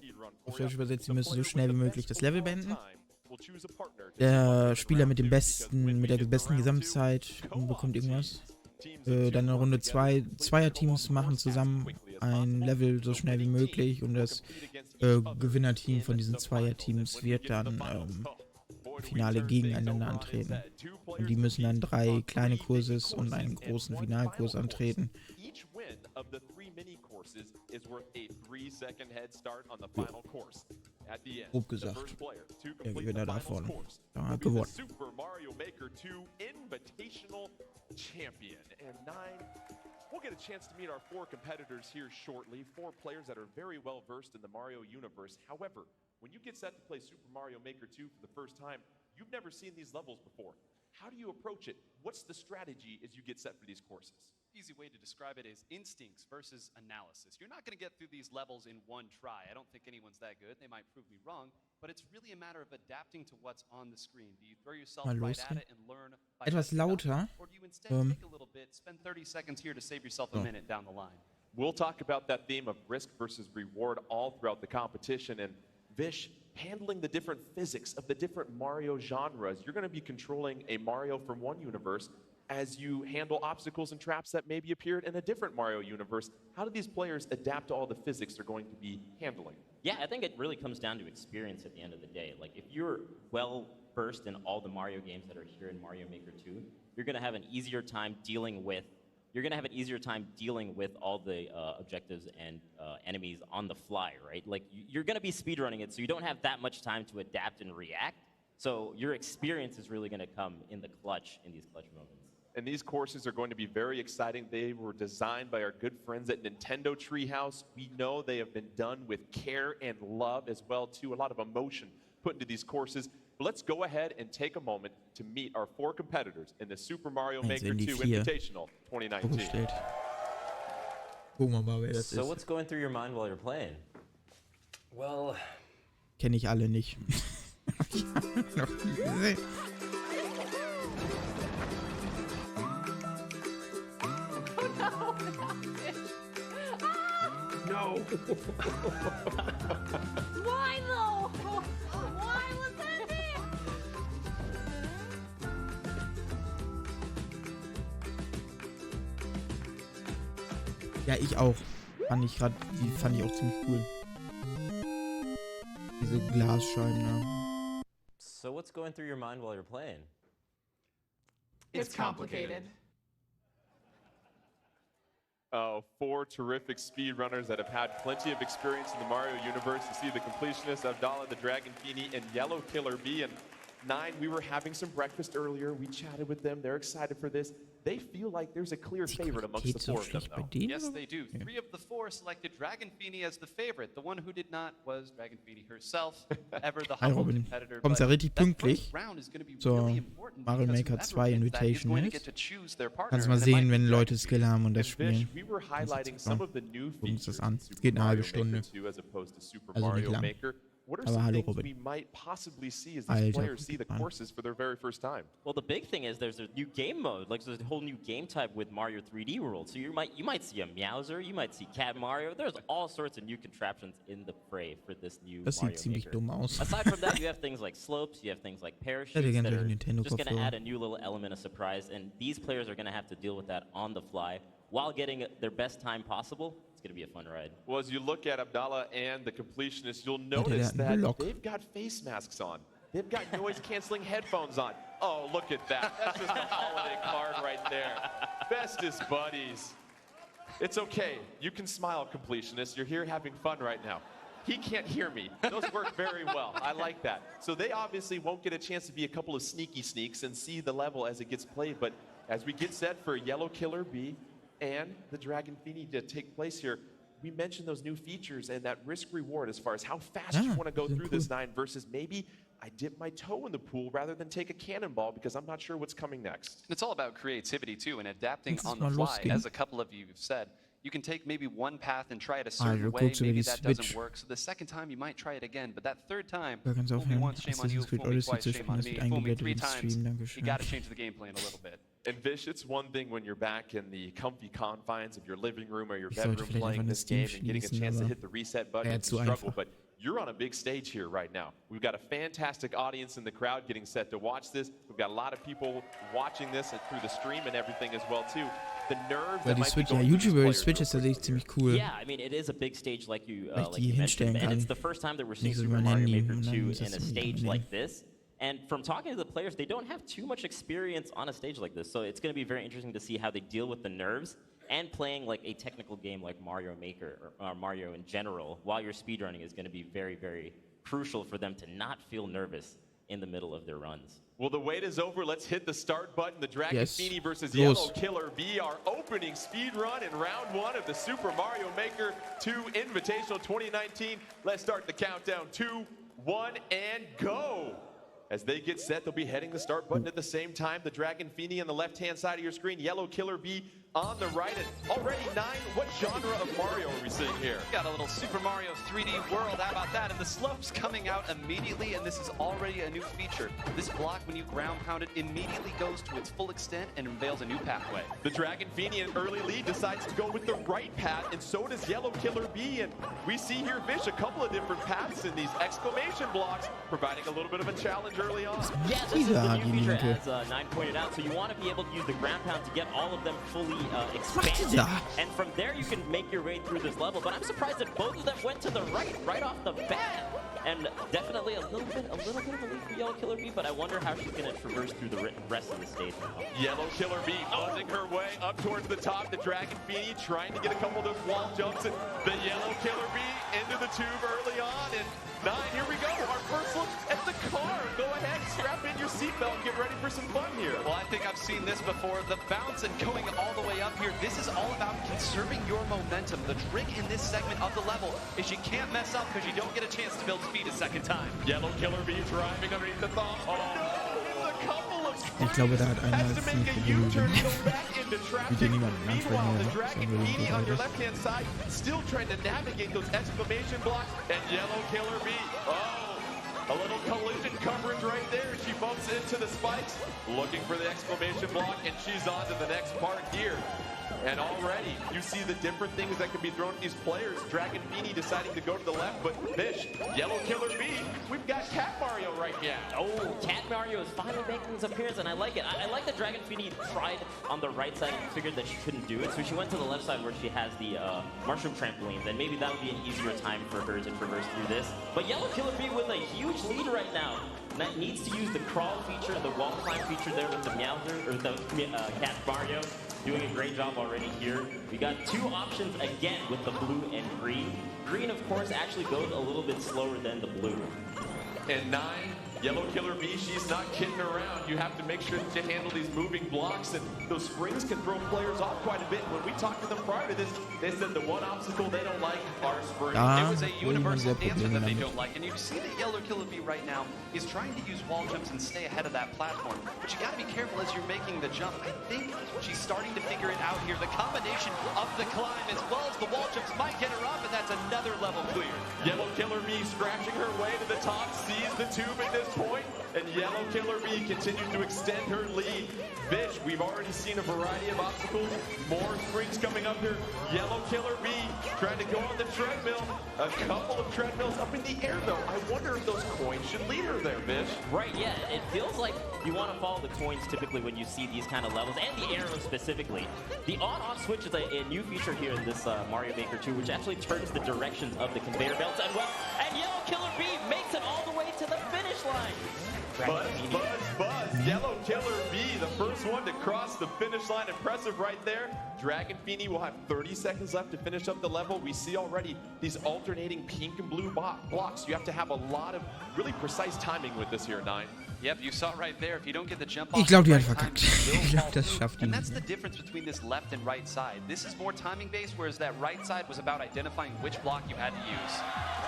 Speaker 1: auf Deutsch übersetzt, sie müssen so schnell wie möglich das Level beenden. Der Spieler mit der besten Gesamtzeit bekommt irgendwas. Dann in Runde 2, Zweierteams machen zusammen ein Level so schnell wie möglich und das Gewinnerteam von diesen Zweierteams wird dann im Finale gegeneinander antreten. Und die müssen dann 3 kleine Kurses und einen großen Finalkurs antreten. Grob gesagt, der Gewinner davon hat gewonnen.
Speaker 4: Super Mario Maker 2 Invitational Champion. And 9, We'll get a chance to meet our 4 competitors here shortly, 4 players that are very well versed in the Mario universe. However, when you get set to play Super Mario Maker 2 for the first time, you've never seen these levels before. How do you approach it? What's the strategy as you get set for these courses?
Speaker 6: Easy way to describe it is instincts versus analysis. You're not going to get through these levels in one try. I don't think anyone's that good. They might prove me wrong, but it's really a matter of adapting to what's on the screen. Do you throw yourself
Speaker 1: Mal
Speaker 6: right at
Speaker 1: losgehen.
Speaker 6: it and learn by
Speaker 1: Etwas
Speaker 6: messing up?
Speaker 1: lauter.
Speaker 6: Or do you instead
Speaker 1: Ähm.
Speaker 6: take a little bit, spend 30 seconds here to save yourself a
Speaker 1: So.
Speaker 6: minute down the line?
Speaker 4: We'll talk about that theme of risk versus reward all throughout the competition. And Vish, handling the different physics of the different Mario genres, you're going to be controlling a Mario from one universe as you handle obstacles and traps that maybe appeared in a different Mario universe. How do these players adapt to all the physics they're going to be handling?
Speaker 5: Yeah, I think it really comes down to experience at the end of the day. Like, if you're well versed in all the Mario games that are here in Mario Maker 2, you're going to have an easier time dealing with all the objectives and enemies on the fly, right? Like, you're going to be speedrunning it, so you don't have that much time to adapt and react. So your experience is really going to come in the clutch, in these clutch moments.
Speaker 4: And these courses are going to be very exciting. They were designed by our good friends at Nintendo Treehouse. We know they have been done with care and love as well, too. A lot of emotion put into these courses. But let's go ahead and take a moment to meet our 4 competitors in the Super Mario
Speaker 1: Jetzt
Speaker 4: Maker
Speaker 1: werden die
Speaker 4: 2
Speaker 1: vier
Speaker 4: Invitational 2019.
Speaker 1: vorgestellt. Gucken wir mal, wer das
Speaker 7: So
Speaker 1: ist.
Speaker 7: what's going through your mind while you're playing? Well,
Speaker 1: Kenne ich alle nicht. Hab ich noch nie gesehen.
Speaker 3: Why though? Why was that there?
Speaker 1: Ja, ich auch. Die fand ich auch ziemlich cool. Diese Glasscheiben, ne?
Speaker 7: so what's going through your mind while you're playing?
Speaker 8: It's complicated.
Speaker 4: Oh, 4 terrific speedrunners that have had plenty of experience in the Mario universe. You see the completionists, Abdallah, the Dragon Feeny, and Yellow Killer Bee. And 9, we were having some breakfast earlier. We chatted with them. They're excited for this. They feel like there's a clear favorite amongst the
Speaker 1: Geht's so
Speaker 4: 4 of them,
Speaker 1: schlecht bei
Speaker 4: though.
Speaker 1: denen?
Speaker 6: Yes,
Speaker 1: oder
Speaker 6: they do.
Speaker 1: was?
Speaker 6: 3 of the 4 selected Dragon Feeny as the favorite. The one who did not was Dragon Feeny herself, ever the
Speaker 1: Hi
Speaker 6: humble
Speaker 1: Robin,
Speaker 6: competitor.
Speaker 1: kommst ja
Speaker 6: but
Speaker 1: richtig
Speaker 6: that
Speaker 1: pünktlich
Speaker 6: first round is gonna be
Speaker 1: zur
Speaker 6: really important
Speaker 1: Mario
Speaker 6: because
Speaker 1: Maker
Speaker 6: whoever
Speaker 1: 2
Speaker 6: wins that is going to
Speaker 1: Invitationals.
Speaker 6: get to choose their partner,
Speaker 1: Kannst mal
Speaker 6: and it might
Speaker 1: sehen,
Speaker 6: be
Speaker 1: wenn
Speaker 6: Dragon
Speaker 1: Leute Skill haben und das
Speaker 4: And Vish,
Speaker 1: spielen.
Speaker 4: we were highlighting some of the new
Speaker 1: Gucken uns
Speaker 4: features
Speaker 1: das an.
Speaker 4: in
Speaker 1: Es
Speaker 4: Super
Speaker 1: geht eine halbe
Speaker 4: Mario Maker
Speaker 1: Stunde.
Speaker 4: 2 as opposed to Super
Speaker 1: Also nicht
Speaker 4: Mario
Speaker 1: lang.
Speaker 4: Maker. What are
Speaker 1: Aber
Speaker 4: some
Speaker 1: hallo,
Speaker 4: things
Speaker 1: Robin.
Speaker 4: we might possibly see as these
Speaker 1: Alter,
Speaker 4: players
Speaker 1: guck
Speaker 4: see the
Speaker 1: dich an.
Speaker 4: courses for their very first time?
Speaker 5: Well, the big thing is there's a new game mode. Like, there's a whole new game type with Mario 3D World. So you might see a Meowser, you might see Cat Mario. There's all sorts of new contraptions in the fray for this new
Speaker 1: Das
Speaker 5: Mario
Speaker 1: sieht ziemlich
Speaker 5: Maker.
Speaker 1: dumm aus.
Speaker 5: Aside from that, you have things like slopes, you have things like parachutes
Speaker 1: hätte gern
Speaker 5: that
Speaker 1: solche
Speaker 5: are
Speaker 1: Nintendo
Speaker 5: just going to
Speaker 1: Kopfhörer.
Speaker 5: add a new little element of surprise. And these players are going to have to deal with that on the fly while getting their best time possible. It's going to be a fun ride.
Speaker 4: Well, as you look at Abdallah and the completionists, you'll
Speaker 1: der
Speaker 4: notice
Speaker 1: hat einen
Speaker 4: that
Speaker 1: Block.
Speaker 4: they've got face masks on. They've got noise-canceling headphones on. Oh, look at that. That's just a holiday card right there. Bestest buddies. It's okay. You can smile, completionists. You're here having fun right now. He can't hear me. Those work very well. I like that. So they obviously won't get a chance to be a couple of sneaky sneaks and see the level as it gets played. But as we get set for Yellow Killer Bee and the Dragon Feeny to take place here, we mentioned those new features and that risk reward as far as how fast you want to go
Speaker 1: die sind
Speaker 4: through this 9 versus maybe I dip my toe in the pool rather than take a cannonball because I'm not sure what's coming next.
Speaker 6: And it's all about creativity too and adapting
Speaker 1: Lass uns
Speaker 6: on the
Speaker 1: mal
Speaker 6: fly.
Speaker 1: losgehen.
Speaker 6: As a couple of you have said, you can take maybe one path and try it a certain
Speaker 1: Also
Speaker 6: way.
Speaker 1: kurz über
Speaker 6: Maybe
Speaker 1: die
Speaker 6: that doesn't
Speaker 1: Switch.
Speaker 6: work. So the second time you might try it again, but that third time,
Speaker 1: Da kannst du
Speaker 6: fool me
Speaker 1: aufhören,
Speaker 6: once, shame on you.
Speaker 1: Assassin's Creed
Speaker 6: Fool me
Speaker 1: Odyssey
Speaker 6: twice,
Speaker 1: zu
Speaker 6: shame
Speaker 1: spielen.
Speaker 6: on
Speaker 1: Das
Speaker 6: me.
Speaker 1: wird
Speaker 6: Fool me
Speaker 1: eingeblendet
Speaker 6: 3
Speaker 1: im
Speaker 6: times.
Speaker 1: Stream.
Speaker 6: You
Speaker 1: Dankeschön.
Speaker 6: got to change the game plan a little bit.
Speaker 4: And Vish, it's one thing when you're back in the comfy confines of your living room or your
Speaker 1: Ich sollte
Speaker 4: bedroom
Speaker 1: vielleicht
Speaker 4: playing
Speaker 1: einfach
Speaker 4: this
Speaker 1: eine
Speaker 4: game
Speaker 1: Steam
Speaker 4: and getting a
Speaker 1: schließen,
Speaker 4: chance to
Speaker 1: aber
Speaker 4: hit the reset button
Speaker 1: wäre
Speaker 4: and
Speaker 1: zu
Speaker 4: struggle,
Speaker 1: einfach.
Speaker 4: but you're on a big stage here right now. We've got a fantastic audience in the crowd getting set to watch this. We've got a lot of people watching this and through the stream and everything as well too. The nerves
Speaker 1: Weil
Speaker 4: that
Speaker 1: die
Speaker 4: might be
Speaker 1: Switch, ja,
Speaker 4: going through these
Speaker 1: YouTube über die
Speaker 4: players
Speaker 1: Switch
Speaker 4: real
Speaker 1: ist tatsächlich
Speaker 4: quick
Speaker 1: ziemlich
Speaker 4: here.
Speaker 1: cool.
Speaker 5: Yeah, I mean, it is a big stage like you
Speaker 1: Weil ich die
Speaker 5: mentioned,
Speaker 1: hinstellen
Speaker 5: and
Speaker 1: kann.
Speaker 5: it's the first time that we're seeing
Speaker 1: Nicht so
Speaker 5: Super
Speaker 1: wie mein
Speaker 5: Mario
Speaker 1: Handy,
Speaker 5: Maker
Speaker 1: und
Speaker 5: 2
Speaker 1: dann ist
Speaker 5: in
Speaker 1: das
Speaker 5: a
Speaker 1: irgendwie
Speaker 5: stage
Speaker 1: daneben.
Speaker 5: like this. And from talking to the players, they don't have too much experience on a stage like this, so it's going to be very interesting to see how they deal with the nerves and playing like a technical game like Mario Maker or Mario in general while you're speedrunning is going to be very, very crucial for them to not feel nervous in the middle of their runs.
Speaker 4: Well, the wait is over. Let's hit the start button. The Dragon
Speaker 1: Yes.
Speaker 4: Feeny versus
Speaker 1: Los.
Speaker 4: Yellow Killer Bee, our opening speed run in round 1 of the Super Mario Maker 2 Invitational 2019. Let's start the countdown. 2, 1, and go. As they get set, they'll be heading the start button at the same time. The Dragon Feeny on the left-hand side of your screen, Yellow Killer Bee on the right. And already 9, what genre of Mario are we seeing here?
Speaker 6: Got a little Super Mario 3D world, how about that? And the slope's coming out immediately, and this is already a new feature. This block, when you ground pound it, immediately goes to its full extent and unveils a new pathway.
Speaker 4: The Dragon Feeny in early lead decides to go with the right path, and so does Yellow Killer Bee. And we see here, Fish, a couple of different paths in these exclamation blocks, providing a little bit of a challenge early on.
Speaker 5: Yeah, this is the new feature, as Nine pointed out. So you want to be able to use the ground pound to get all of them fully expanded. And from there, you can make your way through this level. But I'm surprised that both of them went to the right off the bat. And definitely a little bit of a lead for Yellow Killer Bee, but I wonder how she's going to traverse through the rest of the stage now.
Speaker 4: Yellow Killer Bee buzzing her way up towards the top. The Dragon Feeny trying to get a couple of those wall jumps. And the Yellow Killer Bee into the tube early on. And 9, here we go. Our first look at the car. Go ahead, strap in your seatbelt and get ready for some fun here.
Speaker 6: Well, I think I've seen this before. The bounce and going all the way up here. This is all about conserving your momentum. The trick in this segment of the level is you can't mess up because you don't get a chance to build speed a second time.
Speaker 4: Yellow Killer Bee driving underneath the thumb. Oh, no, a couple of
Speaker 1: Ich glaube, da hat einer
Speaker 4: has to make a U-turn to go back into
Speaker 1: Mit
Speaker 4: traffic.
Speaker 1: dem niemanden
Speaker 4: Meanwhile, the
Speaker 1: ansprechen,
Speaker 4: Dragon
Speaker 1: ja.
Speaker 4: Feeny on your left-hand side still trying to navigate those exclamation blocks. And Yellow Killer Bee, a little collision coverage right there. She bumps into the spikes, looking for the exclamation block, and she's on to the next part here. And already, you see the different things that can be thrown at these players. Dragon Feeny deciding to go to the left, but Fish, Yellow Killer Bee, we've got Cat Mario right here.
Speaker 5: Oh, Cat Mario is finally making his appearance, and I like it. I like that Dragon Feeny tried on the right side and figured that she couldn't do it, so she went to the left side where she has the mushroom trampolines, and maybe that would be an easier time for her to traverse through this. But Yellow Killer Bee with a huge lead right now. Needs to use the crawl feature, the wall climb feature there with the Meowser, or the Cat Mario. Doing a great job already here. We got 2 options again with the blue and green. Green, of course, actually goes a little bit slower than the blue.
Speaker 4: And 9, Yellow Killer Bee, she's not kidding around. You have to make sure that you handle these moving blocks, and those springs can throw players off quite a bit. When we talked to them prior to this, they said the one obstacle they don't like are springs.
Speaker 6: It was a universal answer that they don't like. And you see that Yellow Killer Bee right now is trying to use wall jumps and stay ahead of that platform. But you got to be careful as you're making the jump. I think she's starting to figure it out here. The combination of the climb as well as the wall jumps might get her off, and that's another level clear.
Speaker 4: Yellow Killer Bee scratching her way to the top, sees the tube at this point, and Yellow Killer Bee continues to extend her lead. Fish, we've already seen a variety of obstacles. More springs coming up here. Yellow Killer Bee trying to go on the treadmill. A couple of treadmills up in the air, though. I wonder if those coins should lead her there, Fish.
Speaker 5: Right, yeah. It feels like you want to follow the coins typically when you see these kind of levels, and the arrows specifically. The on-off switch is a new feature here in this Mario Maker 2, which actually turns the directions of the conveyor belts. And Yellow Killer Bee makes it all the way to the finish line.
Speaker 4: Buzz, buzz, buzz. Yellow Killer Bee, the first one to cross the finish line. Impressive right there. Dragon Feeny will have 30 seconds left to finish up the level. We see already these alternating pink and blue blocks. You have to have a lot of really precise timing with this here, 9.
Speaker 6: Yep, you saw right there. If you don't get the jump off,
Speaker 1: Ich glaube, die hat
Speaker 6: right time,
Speaker 1: verkackt.
Speaker 6: you will
Speaker 1: Ich glaube,
Speaker 6: fall
Speaker 1: das
Speaker 6: through.
Speaker 1: schafft die
Speaker 6: And that's
Speaker 1: nicht.
Speaker 6: the difference between this left and right side. This is more timing based, whereas that right side was about identifying which block you had to use.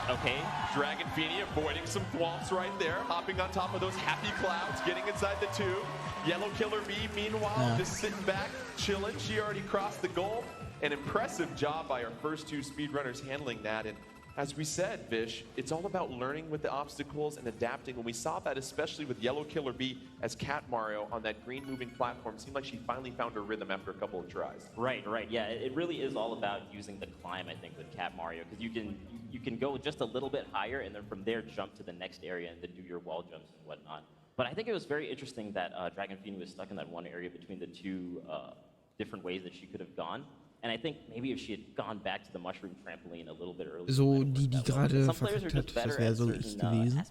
Speaker 5: Okay.
Speaker 4: Dragon Feeny avoiding some thwomps right there, hopping on top of those happy clouds, getting inside the tube. Yellow Killer Bee, meanwhile, just sitting back, chilling. She already crossed the goal. An impressive job by our first 2 speedrunners handling that. And as we said, Vish, it's all about learning with the obstacles and adapting. And we saw that especially with Yellow Killer Bee as Cat Mario on that green moving platform. It seemed like she finally found her rhythm after a couple of tries.
Speaker 5: Right. Yeah, it really is all about using the climb, I think, with Cat Mario, because you can go just a little bit higher and then from there jump to the next area and then do your wall jumps and whatnot. But I think it was very interesting that Dragon Feeny was stuck in that one area between the 2 different ways that she could have gone. And I think maybe if she had gone back to the mushroom trampoline a little bit earlier.
Speaker 1: So, die gerade verkackt hat, das wäre so ich gewesen.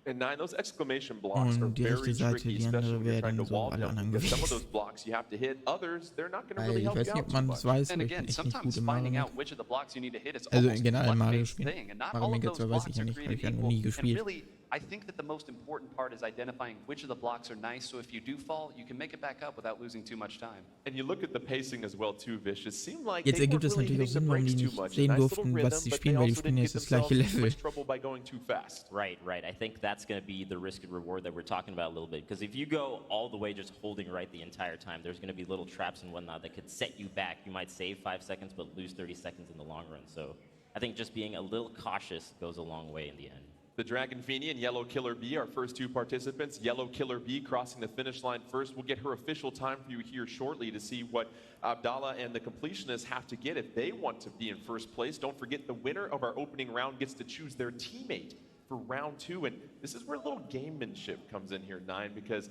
Speaker 4: And 9, those exclamation blocks are
Speaker 1: Und die
Speaker 4: very
Speaker 1: rechte Seite,
Speaker 4: tricky,
Speaker 1: die
Speaker 4: especially
Speaker 1: andere
Speaker 4: when you're trying
Speaker 1: wären
Speaker 4: to
Speaker 1: so
Speaker 4: wall
Speaker 1: alle
Speaker 4: jump.
Speaker 1: anderen
Speaker 4: Because some of
Speaker 1: gewesen.
Speaker 4: those blocks you have to hit, others, they're not going to
Speaker 1: Weil
Speaker 4: really
Speaker 1: ich
Speaker 4: help
Speaker 1: weiß
Speaker 4: you
Speaker 1: nicht,
Speaker 4: out
Speaker 1: ob
Speaker 4: too
Speaker 1: man
Speaker 4: much.
Speaker 1: das weiß,
Speaker 6: And
Speaker 1: weil ich
Speaker 6: again,
Speaker 1: bin echt nicht
Speaker 6: sometimes
Speaker 1: gut im
Speaker 6: finding
Speaker 1: Mario.
Speaker 6: out which of the blocks you need to hit is
Speaker 1: Also
Speaker 6: almost
Speaker 1: generell
Speaker 6: a
Speaker 1: Mario
Speaker 6: luck-based
Speaker 1: spielen.
Speaker 6: thing, and not
Speaker 1: Mario
Speaker 6: all of
Speaker 1: Maker
Speaker 6: those
Speaker 1: 2 weiß
Speaker 6: blocks
Speaker 1: ich ja
Speaker 6: are
Speaker 1: nicht, weil
Speaker 6: created
Speaker 1: ich ja noch
Speaker 6: equal.
Speaker 1: nie
Speaker 6: And
Speaker 1: gespielt.
Speaker 6: really, I think that the most important part is identifying which of the blocks are nice, so if you do fall, you can make it back up without losing too much time.
Speaker 4: And you look at the pacing as well too, Vish. It seemed like
Speaker 1: Jetzt
Speaker 4: they
Speaker 1: ergibt
Speaker 4: weren't
Speaker 1: es
Speaker 4: really
Speaker 1: natürlich auch
Speaker 4: hitting the
Speaker 1: Sinn, warum
Speaker 4: brakes
Speaker 1: die
Speaker 4: too
Speaker 1: nicht
Speaker 4: much. A
Speaker 1: sehen
Speaker 4: nice little
Speaker 1: durften, was
Speaker 4: rhythm,
Speaker 1: sie
Speaker 4: but they
Speaker 1: spielen, weil die
Speaker 4: also
Speaker 1: spielen
Speaker 4: didn't
Speaker 1: jetzt
Speaker 4: get
Speaker 1: das gleiche
Speaker 4: themselves in too
Speaker 1: Level.
Speaker 4: much trouble by going too fast.
Speaker 5: Right. I think that's going to be the risk and reward that we're talking about a little bit. Because if you go all the way just holding right the entire time, there's going to be little traps and whatnot that could set you back. You might save 5 seconds, but lose 30 seconds in the long run. So I think just being a little cautious goes a long way in the end.
Speaker 4: The Dragon Feeney and Yellow Killer B, our first 2 participants. Yellow Killer B crossing the finish line first. We'll get her official time for you here shortly to see what Abdallah and the completionists have to get if they want to be in first place. Don't forget, the winner of our opening round gets to choose their teammate for round 2. And this is where a little gamemanship comes in here, Nine, because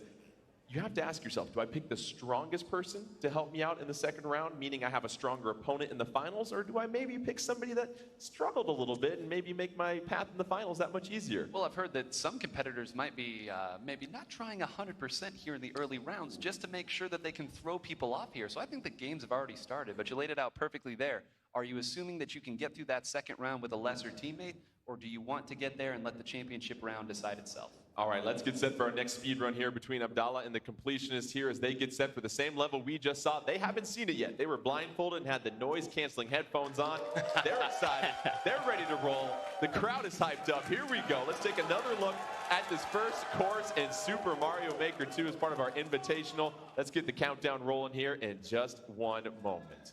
Speaker 4: you have to ask yourself, do I pick the strongest person to help me out in the second round, meaning I have a stronger opponent in the finals, or do I maybe pick somebody that struggled a little bit and maybe make my path in the finals that much easier?
Speaker 6: Well, I've heard that some competitors might be maybe not trying 100% here in the early rounds just to make sure that they can throw people off here. So I think the games have already started, but you laid it out perfectly there. Are you assuming that you can get through that second round with a lesser teammate, or do you want to get there and let the championship round decide itself?
Speaker 4: All right, let's get set for our next speed run here between Abdallah and the completionist here as they get set for the same level we just saw. They haven't seen it yet. They were blindfolded and had the noise-canceling headphones on. They're excited. They're ready to roll. The crowd is hyped up. Here we go. Let's take another look at this first course in Super Mario Maker 2 as part of our Invitational. Let's get the countdown rolling here in just one moment.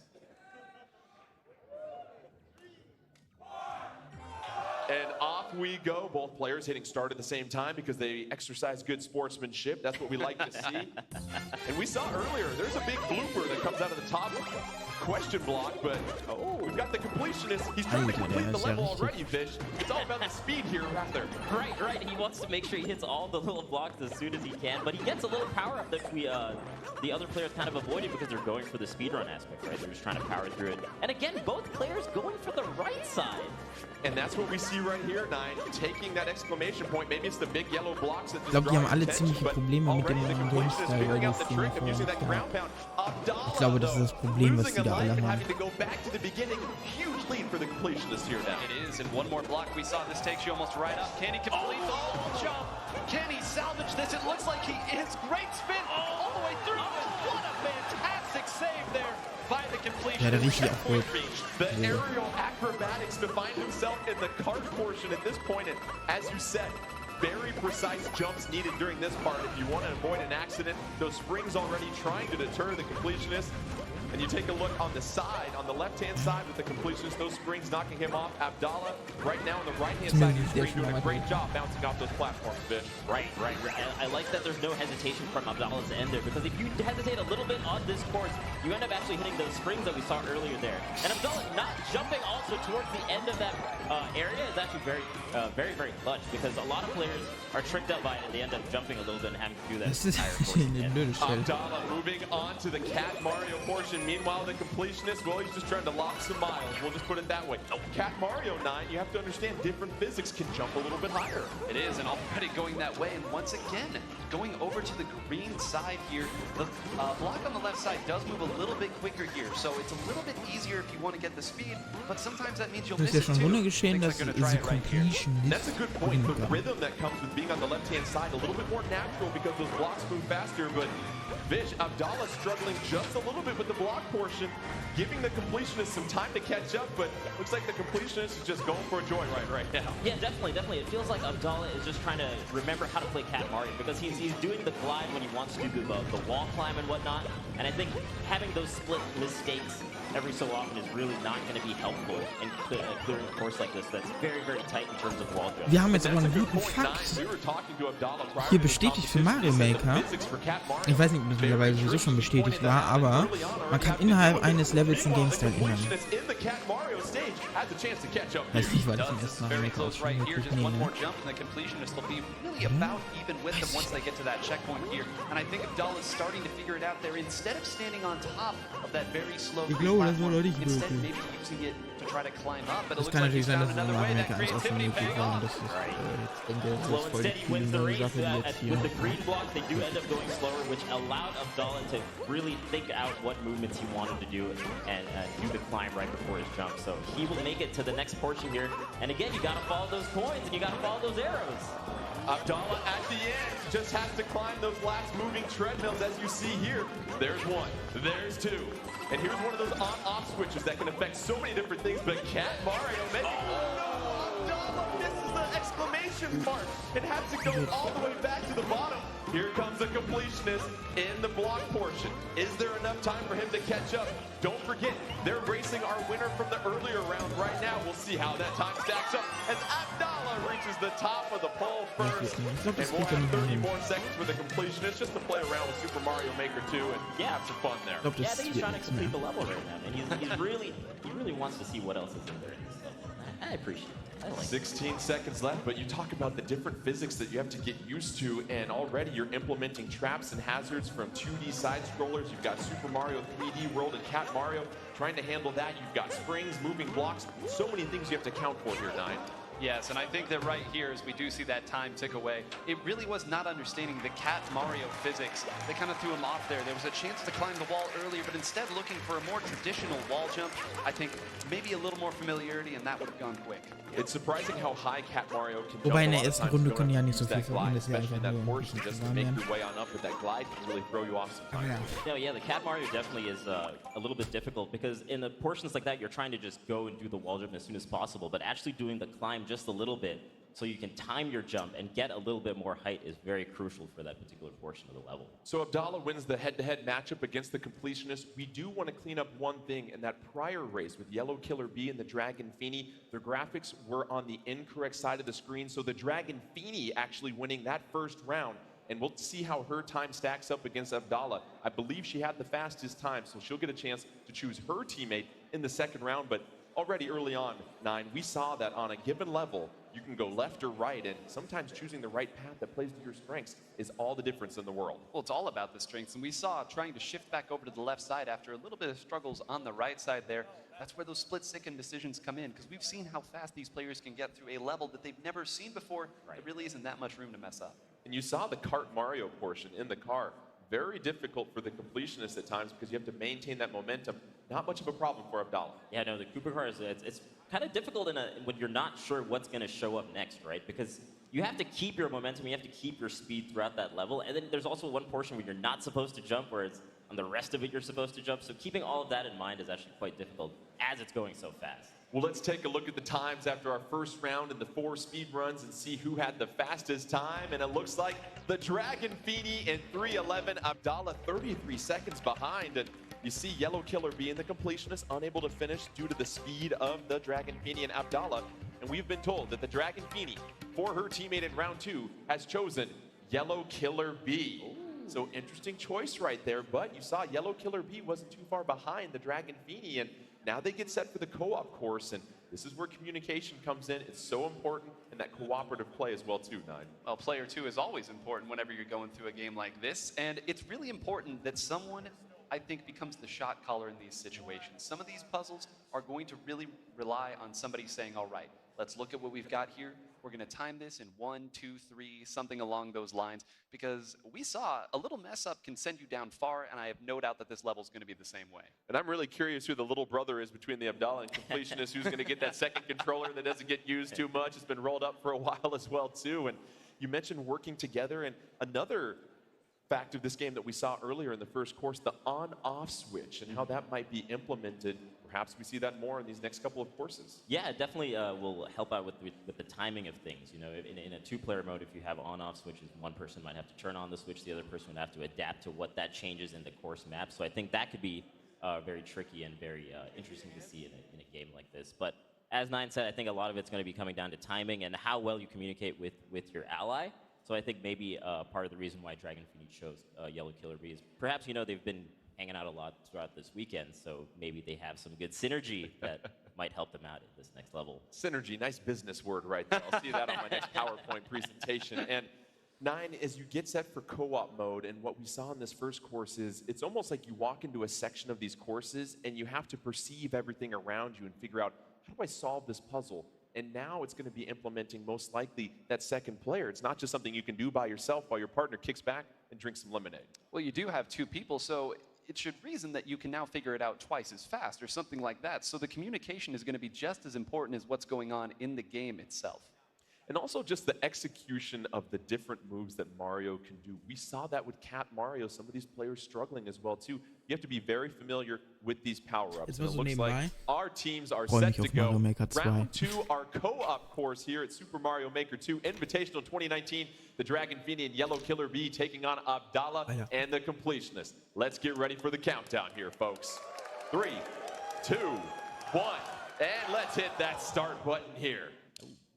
Speaker 4: And off we go. Both players hitting start at the same time because they exercise good sportsmanship. That's what we like to see. And we saw earlier, there's a big blooper that comes out of the top question block, but we've got the completionist. He's trying to complete the level already, Fish. It's all about the speed here, rather.
Speaker 5: Right. He wants to make sure he hits all the little blocks as soon as he can, but he gets a little power up that the other players kind of avoided because they're going for the speedrun aspect, right? They're just trying to power through it. And again, both players going for the right side.
Speaker 4: And that's what we see right here, Nine, taking that exclamation point. Maybe it's the big yellow blocks that
Speaker 1: Ich glaube, die haben alle ziemliche Probleme mit dem neuen Game-Style, weil das Thema vorher nicht gab. Ich glaube, das ist das Problem, was die da alle haben.
Speaker 6: It is, and one more block we saw. This takes you almost right up. Can he complete the whole jump? Can he salvage this? It looks like he is. Great spin all the way through. What a fantastic save there by the completion.
Speaker 1: Ja, der richtig abholt.
Speaker 4: The aerial acrobatics to find himself in the cart portion at this point. And as you said, very precise jumps needed during this part if you want to avoid an accident. Those springs already trying to deter the completionist. And you take a look on the side, on the left-hand side with the completionist, those springs knocking him off. Abdallah, right now on the right-hand side of the screen, doing a great job bouncing off those platforms, Vish.
Speaker 5: Right. And I like that there's no hesitation from Abdallah's end there, because if you hesitate a little bit on this course, you end up actually hitting those springs that we saw earlier there. And Abdallah not jumping also towards the end of that area is actually very clutch, because a lot of players are tricked up by it and they end up jumping a little bit and having to do that entire course.
Speaker 4: Abdallah moving on to the Cat Mario portion. Meanwhile, the completionist, well, he's just trying to lock some miles. We'll just put it that way. Cat Mario 9, you have to understand different physics can jump a little bit higher.
Speaker 6: It is, and already going that way. And once again, going over to the green side here. The block on the left side does move a little bit quicker here, so it's a little bit easier if you want to get the speed, but sometimes that means you'll miss it too.
Speaker 4: That's a good point. The rhythm that comes with being on the left-hand side, a little bit more natural because those blocks move faster, but Vish, Abdallah struggling just a little bit with the block portion, giving the completionist some time to catch up, but looks like the completionist is just going for a joyride right now.
Speaker 5: Yeah, definitely. It feels like Abdallah is just trying to remember how to play Cat Mario, because he's doing the glide when he wants to do the wall climb and whatnot, and I think having those split mistakes every so often is really not going to be helpful in clearing a course like this that's very tight in terms of wall jump.
Speaker 1: Wir haben jetzt aber einen guten Fakt hier bestätigt für Mario Maker. Ich weiß nicht, ob das mittlerweile sowieso schon bestätigt war, aber man kann innerhalb eines Levels einen Game-Style ändern. Weiß nicht, weil ich im ersten Mario Maker ausführen wirklich nehme. Ich glaube, das war deutlich möglich. Es kann natürlich sein, dass es in Mario Maker 1 auch schon möglich war und das ist, ich denke, das ist voll die coole Sache, die jetzt hier...
Speaker 5: With the green blocks, they do end up going slower, which allowed Abdallah to really think out what movements he wanted to do and do the climb right before his jump. So he will make it to the next portion here. And again, you gotta follow those coins and you gotta follow those arrows.
Speaker 4: Abdallah at the end just has to climb those last moving treadmills as you see here. There's one, there's two. And here's one of those on-off switches that can affect so many different things, but Cat Mario making, oh no, Abdallah misses the exclamation mark and has to go all the way back to the bottom. Here comes the completionist in the block portion. Is there enough time for him to catch up? Don't forget, they're racing our winner from the earlier round right now. We'll see how that time stacks up as Abdallah reaches the top of the pole first. And we'll have 30 more seconds for the completionist just to play around with Super Mario Maker 2 and have some fun there.
Speaker 5: Yeah, I think he's trying to complete the level right now, and he really wants to see what else is in there in this level. I appreciate it. I like
Speaker 4: 16 seconds left, but you talk about the different physics that you have to get used to, and already you're implementing traps and hazards from 2D side scrollers. You've got Super Mario 3D World and Cat Mario trying to handle that. You've got springs, moving blocks, so many things you have to account for here, Nine.
Speaker 6: Yes, and I think that right here, as we do see that time tick away, it really was not understanding the Cat Mario physics that kind of threw him off there. There was a chance to climb the wall earlier, but instead looking for a more traditional wall jump. I think maybe a little more familiarity, and that would have gone quick.
Speaker 4: It's surprising how high Cat Mario can jump.
Speaker 1: Wobei in der ersten Runde können ja nicht so viel
Speaker 4: glide,
Speaker 1: verlieren, das ist ja
Speaker 4: especially
Speaker 1: einfach
Speaker 4: that
Speaker 1: nur ein
Speaker 4: portion
Speaker 1: bisschen
Speaker 4: just
Speaker 1: zu
Speaker 4: to
Speaker 1: warm
Speaker 4: make
Speaker 1: werden.
Speaker 4: your way on up, but that glide can really throw you off sometimes.
Speaker 1: Ja.
Speaker 5: Yeah, the Cat Mario definitely is a little bit difficult because in the portions like that, you're trying to just go and do the wall jump as soon as possible, but actually doing the climb just a little bit so you can time your jump and get a little bit more height is very crucial for that particular portion of the level.
Speaker 4: So Abdallah wins the head-to-head matchup against the completionist. We do want to clean up one thing. In that prior race with Yellow Killer Bee and the Dragon Feeny, their graphics were on the incorrect side of the screen, so the Dragon Feeny actually winning that first round. And we'll see how her time stacks up against Abdallah. I believe she had the fastest time, so she'll get a chance to choose her teammate in the second round. But already early on, Nine, we saw that on a given level, you can go left or right, and sometimes choosing the right path that plays to your strengths is all the difference in the world.
Speaker 6: Well, it's all about the strengths, and we saw trying to shift back over to the left side after a little bit of struggles on the right side there. That's where those split-second decisions come in, because we've seen how fast these players can get through a level that they've never seen before. There really isn't that much room to mess up.
Speaker 4: And you saw the Kart Mario portion in the car. Very difficult for the completionist at times because you have to maintain that momentum. Not much of a problem for Abdallah.
Speaker 5: Yeah, no, the Cooper car is it's kind of difficult when you're not sure what's going to show up next, right? Because you have to keep your momentum, you have to keep your speed throughout that level, and then there's also one portion where you're not supposed to jump, where it's on the rest of it you're supposed to jump. So keeping all of that in mind is actually quite difficult as it's going so fast.
Speaker 4: Well, let's take a look at the times after our first round in the 4 speed runs and see who had the fastest time. And it looks like the Dragon Feeny in 3:11, Abdallah 33 seconds behind. And you see Yellow Killer Bee and the completionist unable to finish due to the speed of the Dragon Feeny and Abdallah. And we've been told that the Dragon Feeny, for her teammate in round 2, has chosen Yellow Killer Bee. So interesting choice right there, but you saw Yellow Killer Bee wasn't too far behind the Dragon Feeny, and now they get set for the co-op course, and this is where communication comes in. It's so important, and that cooperative play as well too, Nine.
Speaker 6: Well, player 2 is always important whenever you're going through a game like this, and it's really important that someone, I think, becomes the shot caller in these situations. Some of these puzzles are going to really rely on somebody saying, all right, let's look at what we've got here. We're going to time this in 1, 2, 3, something along those lines, because we saw a little mess up can send you down far, and I have no doubt that this level is going to be the same way.
Speaker 4: And I'm really curious who the little brother is between the Abdallah and completionist, who's going to get that second controller that doesn't get used too much. It's been rolled up for a while as well too. And you mentioned working together, and another fact of this game that we saw earlier in the first course, the on-off switch and how that might be implemented. Perhaps we see that more in these next couple of courses.
Speaker 5: Yeah, it definitely will help out with the timing of things. You know, in a 2-player mode, if you have on-off switches, one person might have to turn on the switch, the other person would have to adapt to what that changes in the course map. So I think that could be very tricky and very interesting to see in a game like this. But as Nine said, I think a lot of it's going to be coming down to timing and how well you communicate with your ally. So I think maybe part of the reason why Dragon Feeny chose Yellow Killer Bee is perhaps, you know, they've been hanging out a lot throughout this weekend, so maybe they have some good synergy that might help them out at this next level.
Speaker 4: Synergy, nice business word right there. I'll see that on my next PowerPoint presentation. And Nine, as you get set for co-op mode, and what we saw in this first course is, it's almost like you walk into a section of these courses and you have to perceive everything around you and figure out, how do I solve this puzzle? And now it's going to be implementing most likely that second player. It's not just something you can do by yourself while your partner kicks back and drinks some lemonade.
Speaker 6: Well, you do have 2 people, so it should reason that you can now figure it out twice as fast or something like that. So the communication is going to be just as important as what's going on in the game itself.
Speaker 4: And also just the execution of the different moves that Mario can do. We saw that with Cat Mario, some of these players struggling as well too. You have to be very familiar with these power-ups. And it looks like our teams are set to go. Round 2, our co-op course here at Super Mario Maker 2 Invitational 2019. The Dragon Feeny and Yellow Killer Bee taking on Abdallah and the Completionist. Let's get ready for the countdown here, folks. 3, 2, 1, and let's hit that start button here.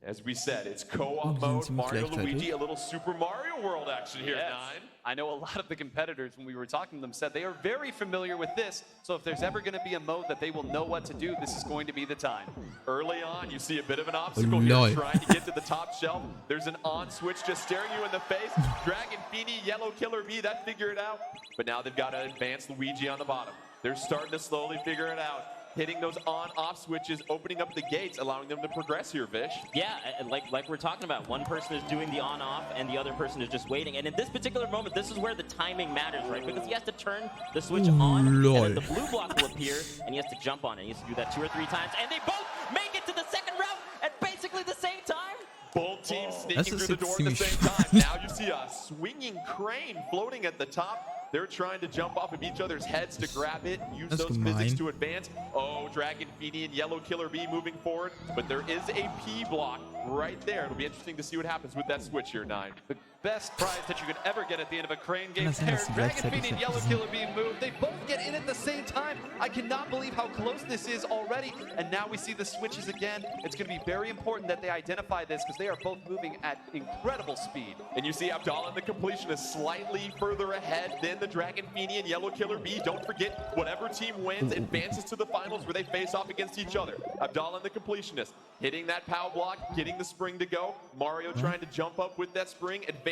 Speaker 4: As we said, it's co-op mode, Mario Luigi, a little Super Mario World action here,
Speaker 6: Yes.
Speaker 4: Nine.
Speaker 6: I know a lot of the competitors, when we were talking to them, said they are very familiar with this. So if there's ever going to be a mode that they will know what to do, this is going to be the time.
Speaker 4: Early on, you see a bit of an obstacle here, trying to get to the top shelf. There's an on switch just staring you in the face. Dragon Feeny, Yellow Killer Bee, that figured it out. But now they've got to advance Luigi on the bottom. They're starting to slowly figure it out. Hitting those on-off switches, opening up the gates, allowing them to progress here, Vish.
Speaker 5: Yeah, like we're talking about, one person is doing the on-off and the other person is just waiting. And in this particular moment, this is where the timing matters, right? Because he has to turn the switch on, and then the blue block will appear, and he has to jump on it. He has to do that 2 or 3 times, and they both make it to the second round at basically the same time.
Speaker 4: Both teams sneaking through the door at the same time. Now you see a swinging crane floating at the top. They're trying to jump off of each other's heads to grab it, use those physics to advance. Oh, Dragon Feeny and Yellow Killer Bee moving forward, but there is a P block right there. It'll be interesting to see what happens with that switch here, Nine.
Speaker 6: The best prize that you could ever get at the end of a crane game. Dragon Feeny and Yellow Killer Bee move. They both get in at the same time. I cannot believe how close this is already. And now we see the switches again. It's going to be very important that they identify this because they are both moving at incredible speed.
Speaker 4: And you see Abdallah and the Completionist slightly further ahead than the Dragon Feeny and Yellow Killer Bee. Don't forget, whatever team wins advances to the finals where they face off against each other. Abdallah and the Completionist hitting that POW block, getting the spring to go. Mario trying to jump up with that spring, advances.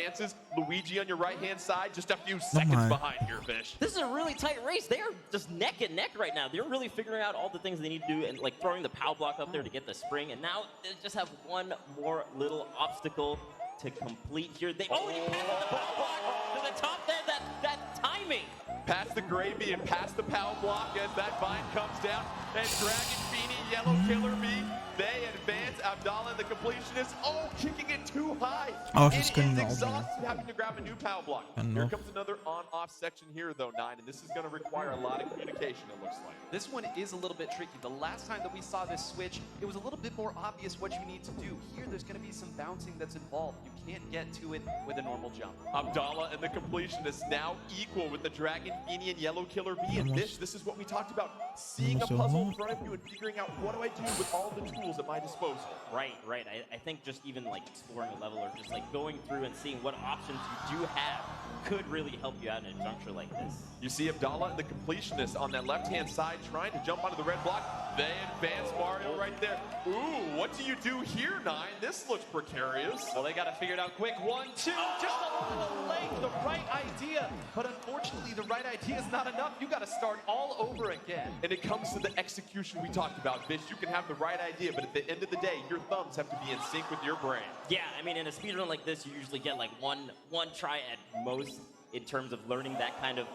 Speaker 4: Luigi on your right-hand side, just a few seconds behind here, Fish.
Speaker 5: This is a really tight race. They are just neck and neck right now. They're really figuring out all the things they need to do and like throwing the POW block up there to get the spring. And now they just have one more little obstacle to complete here. They already passed the POW block to the top there. That timing.
Speaker 4: Past the gravy and past the POW block as that vine comes down. And Dragon Feeny, Yellow Killer Bee, they advance. Abdallah and the Completionist, kicking it too high.
Speaker 1: Das
Speaker 4: It
Speaker 1: können
Speaker 4: is
Speaker 1: wir auch
Speaker 4: exhausted having to grab a new POW block. Here comes another on-off section here, though, Nine, and this is going to require a lot of communication, it looks like.
Speaker 6: This one is a little bit tricky. The last time that we saw this switch, it was a little bit more obvious what you need to do. Here, there's going to be some bouncing that's involved. You can't get to it with a normal jump.
Speaker 4: Abdallah and the Completionist now equal with the Dragon Feeny and Yellow Killer Bee. And this is what we talked about. Seeing a puzzle in front of you and figuring out what do I do with all the tools at my disposal.
Speaker 5: Right. I think just even like exploring a level or just like going through and seeing what options you do have could really help you out in a juncture like this.
Speaker 4: You see Abdallah and the Completionist on that left-hand side trying to jump onto the red block. They advance Mario right there. Ooh, what do you do here, Nine? This looks precarious.
Speaker 6: Well, they got to figure it out quick. 1, 2, just a little late. The right idea. But unfortunately, the right idea is not enough. You got to start all over again.
Speaker 4: And it comes to the execution we talked about, Vish. You can have the right idea, but at the end of the day, your thumbs have to be in sync with your brain.
Speaker 5: Yeah, I mean, in a speedrun like this, you usually get like one try at most in terms of learning that kind of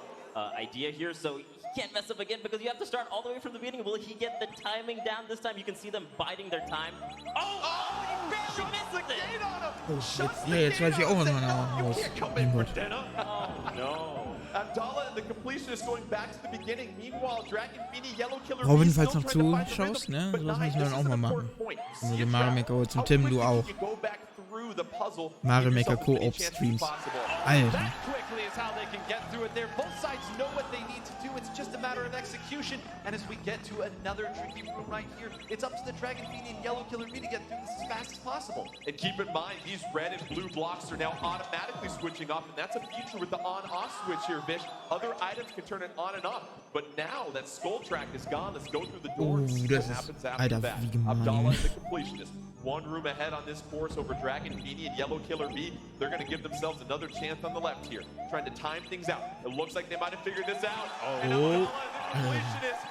Speaker 5: idea here. So he can't mess up again because you have to start all the way from the beginning. Will he get the timing down this time? You can see them biding their time. He barely missed the gate on him.
Speaker 1: Jetzt weiß ich auch, was man machen muss.
Speaker 5: Oh, no.
Speaker 4: Abdallah and the Completionist going back to the beginning. Meanwhile, Dragon Feeny, Yellow Killer
Speaker 1: Robin,
Speaker 4: Bee
Speaker 1: falls
Speaker 4: still
Speaker 1: noch
Speaker 4: trying to find the
Speaker 1: zuschaust,
Speaker 4: rhythm.
Speaker 1: ne?
Speaker 4: But
Speaker 1: Sowas
Speaker 4: Nine,
Speaker 1: müssen wir
Speaker 4: this
Speaker 1: dann
Speaker 4: is
Speaker 1: auch mal
Speaker 4: an
Speaker 1: machen.
Speaker 4: important point.
Speaker 1: Wenn wir
Speaker 4: See
Speaker 1: den
Speaker 4: a
Speaker 1: Mario
Speaker 4: trap.
Speaker 1: Maker zum
Speaker 4: How
Speaker 1: Tim, du
Speaker 4: quickly
Speaker 1: auch.
Speaker 4: can you go back through the puzzle,
Speaker 1: Mario
Speaker 4: give
Speaker 1: Maker
Speaker 4: yourself as many
Speaker 1: Co-op
Speaker 4: chances as
Speaker 1: Streams.
Speaker 4: possible.
Speaker 1: Alter.
Speaker 6: That quickly is how they can get through it there. Both sides know what they need to do. It's just a matter of execution. And as we get to another tricky room right here, it's up to the Dragon Feeny and Yellow Killer Bee to get through this as fast as possible.
Speaker 4: And keep in mind, these red and blue blocks are now automatically switching off, and that's a feature with the on-off switch here, Vish. Other items can turn it on and off, but now that skull track is gone, let's go through the door and see what
Speaker 1: das ist,
Speaker 4: happens after
Speaker 1: Alter,
Speaker 4: that.
Speaker 1: wie gemein.
Speaker 4: Abdallah and the Completionist. One room ahead on this course over Dragon Feeny and Yellow Killer Bee. They're going to give themselves another chance on the left here, trying to time things out. It looks like they might have figured this out. And Abdallah and the Completionist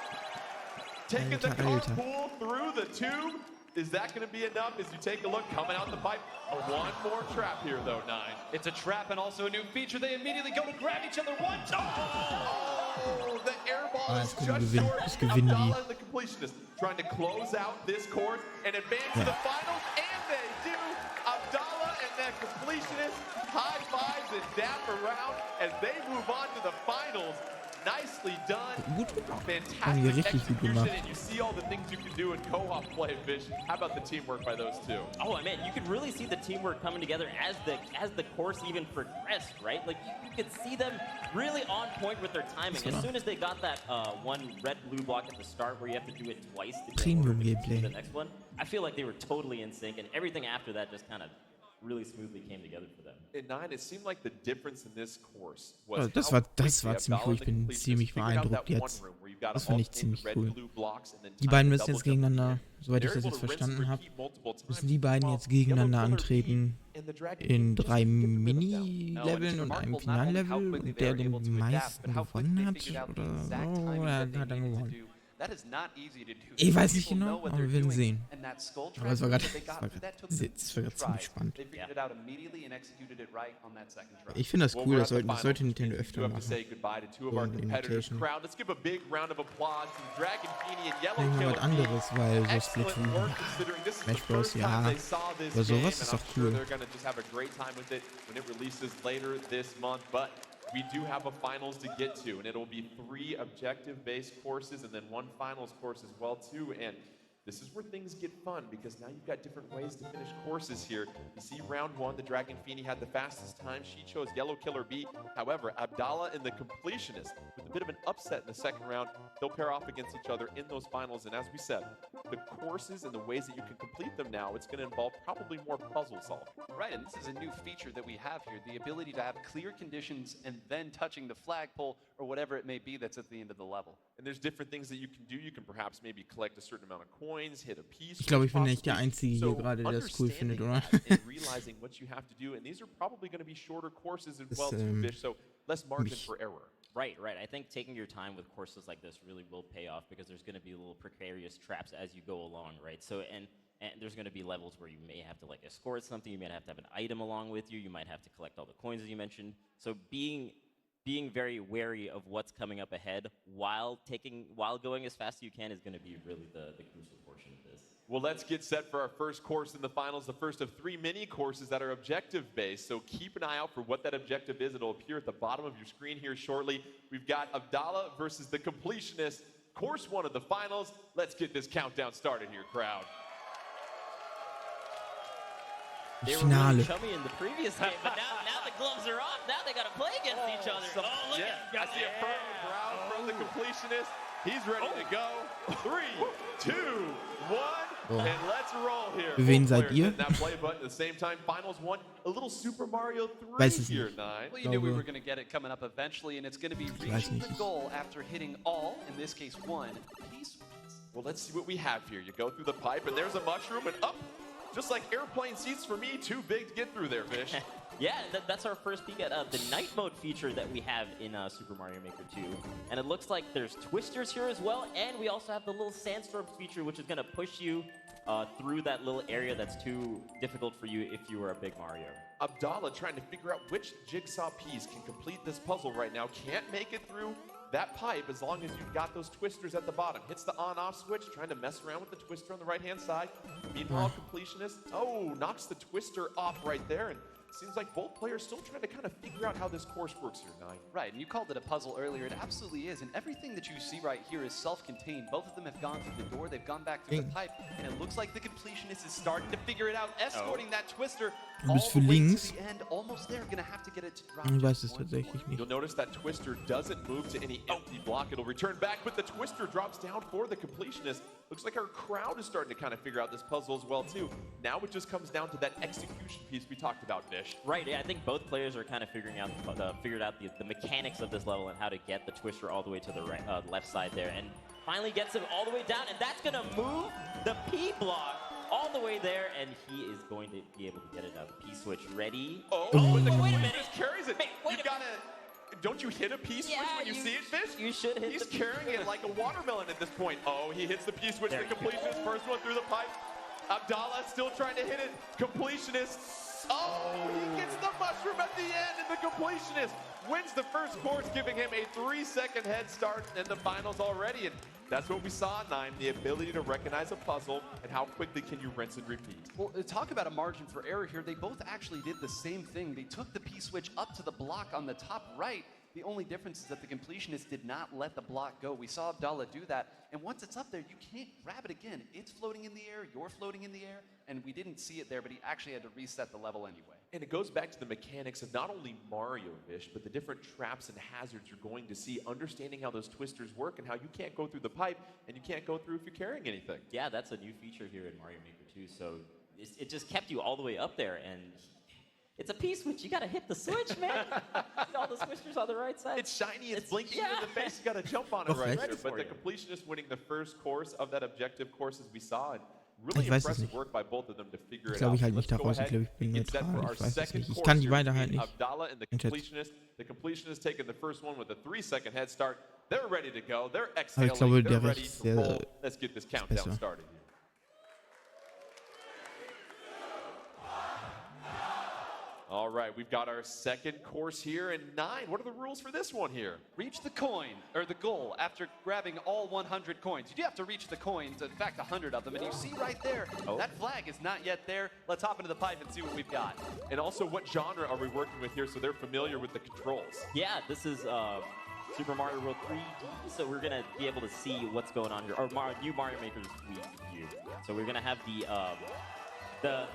Speaker 4: taking the carpool through the tube. Is that going to be enough as you take a look coming out the pipe? One more trap here, though, Nine.
Speaker 6: It's a trap and also a new feature. They immediately go to grab each other.
Speaker 4: Oh, the air ball is
Speaker 1: das
Speaker 4: just
Speaker 1: gewinnen.
Speaker 4: short.
Speaker 1: Das gewinnen die.
Speaker 4: Abdallah and the Completionist trying to close out this course and advance to the finals, and they do. and then completionist high fives and dap around as they move on to the finals. Nicely done.
Speaker 1: Gut gemacht.
Speaker 4: Fantastic
Speaker 1: Haben die richtig gut
Speaker 4: execution,
Speaker 1: gemacht.
Speaker 4: and you see all the things you can do in co-op play, Fish. How about the teamwork by those two?
Speaker 5: Oh, man, you could really see the teamwork coming together as the course even progressed, right? Like, you could see them really on point with their timing. As soon as they got that one red-blue block at the start where you have to do it twice to get
Speaker 1: Premium
Speaker 5: to
Speaker 1: gameplay.
Speaker 5: the next one, I feel like they were totally in sync, and everything after that just kind of really smoothly came together for them.
Speaker 4: In 9, it seemed like the difference in this course was
Speaker 1: Also das war ziemlich cool. Ich bin ziemlich beeindruckt jetzt. Das fand ich ziemlich cool. Die beiden müssen jetzt gegeneinander, soweit ich das jetzt verstanden habe, müssen die beiden jetzt gegeneinander antreten in 3 Mini-Leveln und einem Finallevel, und der den meisten gewonnen hat oder so, der hat dann gewonnen. Ich weiß nicht genau, aber wir werden sehen. Aber es war gerade ziemlich spannend. Ich finde das cool, das sollte Nintendo öfter machen. So Invitationals. Irgendwas anderes, weil so Splatoon, Smash Bros, ja, aber sowas ist doch cool.
Speaker 4: We do have a finals to get to, and it'll be 3 objective-based courses and then 1 finals course as well too. And this is where things get fun, because now you've got different ways to finish courses here. You see round 1, the Dragon Feeny had the fastest time. She chose Yellow Killer B. However, Abdallah and the Completionist, with a bit of an upset in the second round, they'll pair off against each other in those finals. And as we said, the courses and the ways that you can complete them now, it's going to involve probably more puzzle solving.
Speaker 6: Right, and this is a new feature that we have here, the ability to have clear conditions and then touching the flagpole or whatever it may be that's at the end of the level.
Speaker 4: And there's different things that you can do. You can perhaps maybe collect a certain amount of coins, hit a piece.
Speaker 1: Ich glaube, ich bin nicht der Einzige hier gerade, der das cool findet, oder?
Speaker 4: Realizing what you have to do, and these are probably going to be shorter courses as well too, Fish, so less margin for error.
Speaker 5: Right. I think taking your time with courses like this really will pay off, because there's going to be little precarious traps as you go along, right? So, and there's going to be levels where you may have to like escort something, you may have to have an item along with you, you might have to collect all the coins as you mentioned. So being very wary of what's coming up ahead while going as fast as you can is going to be really the crucial portion of this.
Speaker 4: Well, let's get set for our first course in the finals, the first of 3 mini courses that are objective-based. So keep an eye out for what that objective is. It'll appear at the bottom of your screen here shortly. We've got Abdallah versus the Completionist, course 1 of the finals. Let's get this countdown started here, crowd.
Speaker 5: They were really chummy in the previous game, but now the gloves are off. Now they got to play against each other. Oh, look
Speaker 4: I see a firm crowd from the Completionist. He's ready to go. 3, 2, 1, and let's roll here.
Speaker 1: Wen seid ihr?
Speaker 4: That play button at the same time. Finals 1, a little Super Mario 3
Speaker 1: Weiß es
Speaker 4: here,
Speaker 1: nicht.
Speaker 4: 9.
Speaker 6: Well, you knew we were going to get it coming up eventually, and it's going to be reaching the goal after hitting all, in this case 1, piece.
Speaker 4: Well, let's see what we have here. You go through the pipe, and there's a mushroom, and up. Just like airplane seats for me, too big to get through there, Fish.
Speaker 5: Yeah, that's our first peek at the night mode feature that we have in Super Mario Maker 2. And it looks like there's twisters here as well, and we also have the little sandstorm feature, which is going to push you through that little area that's too difficult for you if you were a big Mario.
Speaker 4: Abdallah trying to figure out which jigsaw piece can complete this puzzle right now. Can't make it through that pipe as long as you've got those twisters at the bottom. Hits the on-off switch, trying to mess around with the twister on the right-hand side. Meanwhile, Completionist, knocks the twister off right there, and seems like both players still trying to kind of figure out how this course works here, 9.
Speaker 6: Right, and you called it a puzzle earlier. It absolutely is, and everything that you see right here is self-contained. Both of them have gone through the door, they've gone back through the pipe, and it looks like the Completionist is starting to figure it out, escorting that twister all
Speaker 1: Bist
Speaker 6: the
Speaker 1: für
Speaker 6: way
Speaker 1: links?
Speaker 6: to the end. Almost there, gonna have to get it to drop.
Speaker 1: Ich weiß es tatsächlich nicht.
Speaker 4: You'll notice that twister doesn't move to any empty block. It'll return back, but the twister drops down for the Completionist. Looks like our crowd is starting to kind of figure out this puzzle as well, too. Now it just comes down to that execution piece we talked about, Fish.
Speaker 5: Right, yeah, I think both players are kind of figured out the mechanics of this level and how to get the twister all the way to the right, left side there. And finally gets him all the way down, and that's going to move the P block all the way there, and he is going to be able to get it out. P switch ready.
Speaker 4: Wait a minute. Just carries it. Don't you hit a P switch when you see it, Fish?
Speaker 5: You should hit
Speaker 4: He's carrying it like a watermelon at this point. He hits the P switch. The Completionist, first one through the pipe. Abdallah still trying to hit it. Completionist. He gets the mushroom at the end, and the Completionist wins the first course, giving him a 3-second head start in the finals already. And That's what we saw at 9, the ability to recognize a puzzle and how quickly can you rinse and repeat.
Speaker 6: Well, talk about a margin for error here. They both actually did the same thing. They took the P-switch up to the block on the top right. The only difference is that the completionist did not let the block go. We saw Abdallah do that, and once it's up there, you can't grab it again. It's floating in the air, you're floating in the air, and we didn't see it there, but he actually had to reset the level anyway.
Speaker 4: And it goes back to the mechanics of not only Mario, Vish, but the different traps and hazards you're going to see, understanding how those twisters work and how you can't go through the pipe and you can't go through if you're carrying anything.
Speaker 5: Yeah, that's a new feature here in Mario Maker 2, so it just kept you all the way up there, and it's a P-switch. You gotta hit the switch, man. See all the switchers on the right side?
Speaker 4: It's shiny, it's blinking you in the face, you gotta jump on it right there. But the completionist winning the first course of that objective course as we saw, and really impressive work by both of them to figure it out.
Speaker 1: Ich halt nicht daraus, ich glaube, ich bin neutral, ich weiß es nicht. Ich kann die beide halt nicht.
Speaker 4: Abdallah and the completionist taking the first one with a 3-second head start. They're ready to go, they're exhaling, they're ready to roll. Let's get this countdown started here. All right, we've got our second course here in 9. What are the rules for this one here?
Speaker 6: Reach the coin, or the goal, after grabbing all 100 coins. You do have to reach the coins, in fact, 100 of them. And you see right there, that flag is not yet there. Let's hop into the pipe and see what we've got.
Speaker 4: And also, what genre are we working with here so they're familiar with the controls?
Speaker 5: Yeah, this is Super Mario World 3D, so we're going to be able to see what's going on here. Or new Mario Maker 3 view. So we're going to have the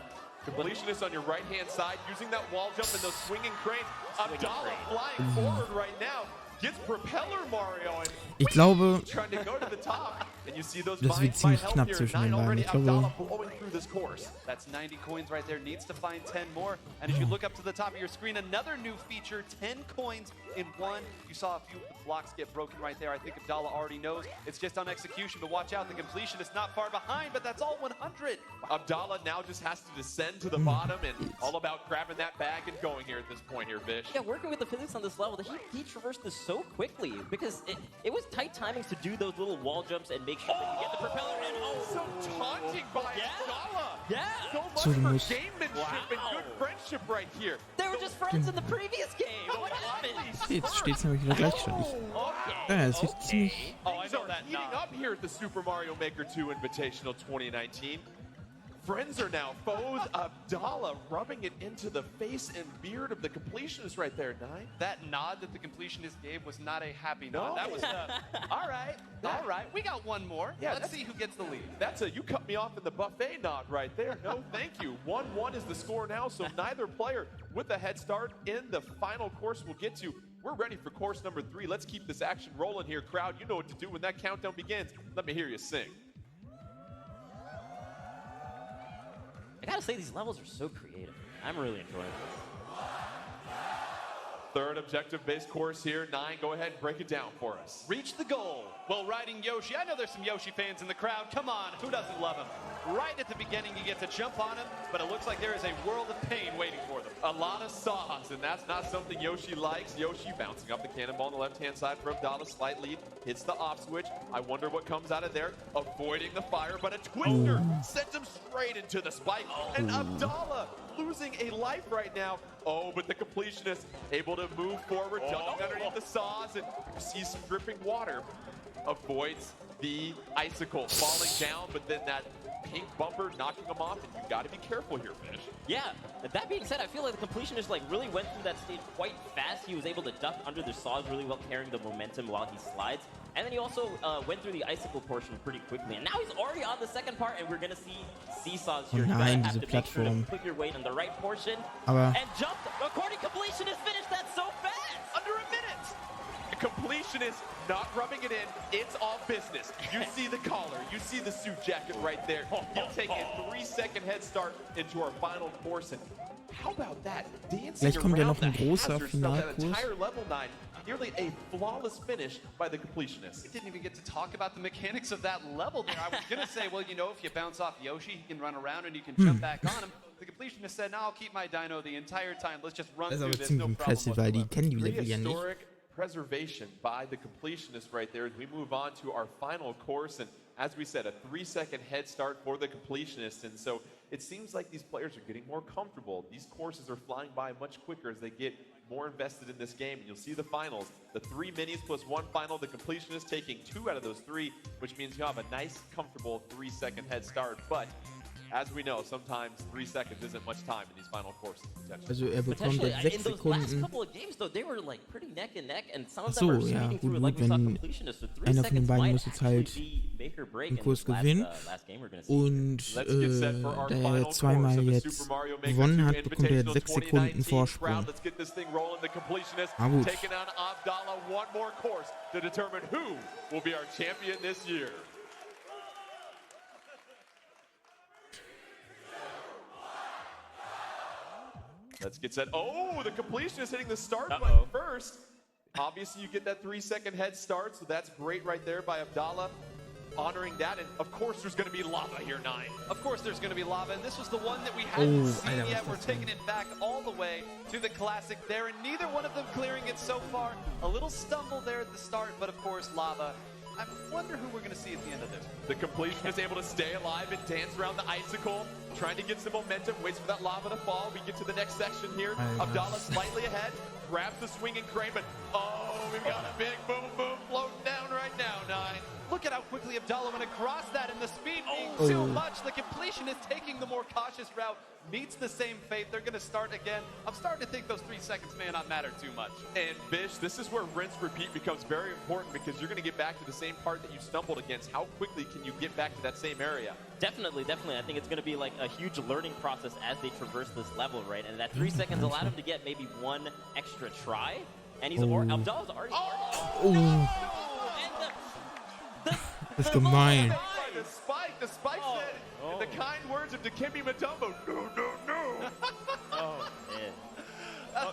Speaker 4: completionist on your right-hand side, using that wall jump and those swinging cranes. Abdallah flying forward right now. Gets Propeller Mario and
Speaker 1: ich glaube,
Speaker 4: trying to go to the top. And you see those
Speaker 1: das wird ziemlich knapp zwischen den beiden. Ich glaube,
Speaker 4: blowing through this course.
Speaker 6: That's 90 coins right there. Needs to find 10 more. And if you look up to the top of your screen, another new feature, 10 coins in one. You saw a few blocks get broken right there. I think Abdallah already knows. It's just on execution, but watch out. The completion is not far behind, but that's all 100.
Speaker 4: Abdallah now just has to descend to the bottom and all about grabbing that bag and going here at this point here, Vish.
Speaker 5: Yeah, working with the physics on this level, he traversed this so quickly because it was tight timings to do those little wall jumps and make sure that you get the propeller in.
Speaker 4: So taunting by Abdallah.
Speaker 5: Yeah.
Speaker 4: So much for gamemanship and good friendship right here.
Speaker 5: They were just friends in the previous game. What happened?
Speaker 1: Jetzt steht's nämlich wieder gleichständig. Ja, es wird ziemlich...
Speaker 4: Things are heating up here at the Super Mario Maker 2 Invitational 2019. Friends are now foes. Abdallah rubbing it into the face and beard of the completionist right there, Nine.
Speaker 6: That nod that the completionist gave was not a happy nod. That was all right, we got one more. Yeah, let's see who gets the lead.
Speaker 4: That's a you cut me off in the buffet nod right there. No, thank you. 1-1 is the score now, so neither player with a head start in the final course we'll get to. We're ready for course number 3. Let's keep this action rolling here, crowd. You know what to do when that countdown begins. Let me hear you sing.
Speaker 5: I gotta say, these levels are so creative. I'm really enjoying this.
Speaker 4: Third objective-based course here. 9, go ahead and break it down for us.
Speaker 6: Reach the goal while riding Yoshi. I know there's some Yoshi fans in the crowd. Come on, who doesn't love him? Right at the beginning, you get to jump on him, but it looks like there is a world of pain waiting for them.
Speaker 4: A lot of saws, and that's not something Yoshi likes. Yoshi bouncing off the cannonball on the left-hand side for Abdallah. Slight lead, hits the off switch. I wonder what comes out of there. Avoiding the fire, but a twister sends him straight into the spike. And Abdallah losing a life right now. Oh, but the completionist able to move forward, ducking underneath the saws, and you see some dripping water. Avoids the icicle falling down, but then that pink bumper knocking him off, and you got to be careful here, Fish.
Speaker 5: Yeah, that being said, I feel like the completionist really went through that stage quite fast. He was able to duck under the saws really well, carrying the momentum while he slides. And then he also went through the icicle portion pretty quickly. And now he's already on the second part, and we're going to see seesaws here. You're going to have to make sure to put your weight on the right portion and jump. According completionist finished that so fast.
Speaker 4: Under a minute. The completionist not rubbing it in. It's all business. You see the collar. You see the suit jacket right there. He'll take a 3-second head start into our final course. And how about that? Dancing
Speaker 1: Vielleicht kommt ja
Speaker 4: around
Speaker 1: noch ein
Speaker 4: the
Speaker 1: großer
Speaker 4: hazards of that
Speaker 1: Finalkurs.
Speaker 4: entire level 9. Nearly a flawless finish by the completionist.
Speaker 6: We didn't even get to talk about the mechanics of that level there. I was going to say, well, you know, if you bounce off Yoshi, he can run around and you can jump back on him. The completionist said, no, I'll keep my dino the entire time. Let's just run
Speaker 1: Das ist
Speaker 6: through
Speaker 1: aber
Speaker 6: this.
Speaker 1: ziemlich
Speaker 6: No problem
Speaker 1: impressive, weil die kennen die Level ja nicht.
Speaker 4: Prehistoric preservation by the completionist right there as we move on to our final course. And as we said, a 3-second head start for the completionist. And so it seems like these players are getting more comfortable. These courses are flying by much quicker as they get more invested in this game. And you'll see the finals. The 3 minis plus 1 final. The completionist taking 2 out of those 3, which means you have a nice, comfortable 3-second head start. But as we know, sometimes 3 seconds isn't much time in these final courses.
Speaker 1: Also er bekommt
Speaker 5: Potentially,
Speaker 1: jetzt
Speaker 5: in
Speaker 1: 6
Speaker 5: those last
Speaker 1: Sekunden.
Speaker 5: couple of games, though, they were like pretty neck and neck, and some of
Speaker 1: Ach
Speaker 5: them are
Speaker 1: so, ja,
Speaker 5: speeding
Speaker 1: gut,
Speaker 5: through, like we saw
Speaker 1: wenn
Speaker 5: completionists. So 3
Speaker 1: einer von den
Speaker 5: seconds
Speaker 1: beiden
Speaker 5: might
Speaker 1: muss jetzt
Speaker 5: actually
Speaker 1: halt
Speaker 5: be make or break
Speaker 1: den
Speaker 5: in
Speaker 1: Kurs
Speaker 5: this
Speaker 1: gewinnen.
Speaker 5: last game we're gonna see.
Speaker 1: Und
Speaker 4: Let's get set for our
Speaker 1: der
Speaker 4: final
Speaker 1: zweimal
Speaker 4: course of the
Speaker 1: jetzt
Speaker 4: Super Mario Maker
Speaker 1: gewonnen
Speaker 4: 2
Speaker 1: hat, bekommt er jetzt 6 Sekunden
Speaker 4: 2019
Speaker 1: Vorsprung.
Speaker 4: crowd. Let's get this thing rolling. The completionist
Speaker 1: Na gut.
Speaker 4: taking on Abdallah. One more course to determine who will be our champion this year. Let's get set. Oh, the completionist hitting the start button first. Obviously, you get that 3-second head start, so that's great right there by Abdallah, honoring that. And of course, there's going to be lava here, 9.
Speaker 6: Of course there's going to be lava, and this was the one that we hadn't seen
Speaker 1: Alter,
Speaker 6: yet.
Speaker 1: was
Speaker 6: We're
Speaker 1: das denn?
Speaker 6: taking it back all the way to the classic there, and neither one of them clearing it so far. A little stumble there at the start, but of course lava. I wonder who we're going to see at the end of this.
Speaker 4: The completionist able to stay alive and dance around the icicle, trying to get some momentum, waits for that lava to fall. We get to the next section here. Abdallah slightly ahead, grabs the swinging crane, but oh, we've got a big boom boom floating down right now, 9.
Speaker 6: Look at how quickly Abdallah went across that, and the speed being too much. The completionist taking the more cautious route meets the same fate. They're going to start again. I'm starting to think those 3 seconds may not matter too much.
Speaker 4: And Bish, this is where rinse repeat becomes very important because you're going to get back to the same part that you stumbled against. How quickly can you get back to that same area?
Speaker 5: Definitely. I think it's going to be like a huge learning process as they traverse this level, right? And that 3 seconds allowed him to get maybe 1 extra try. And he's Abdallah's already.
Speaker 1: Das ist gemein.
Speaker 4: The spike said, in the kind words of Dikembe Mutombo, no.
Speaker 5: Oh, man.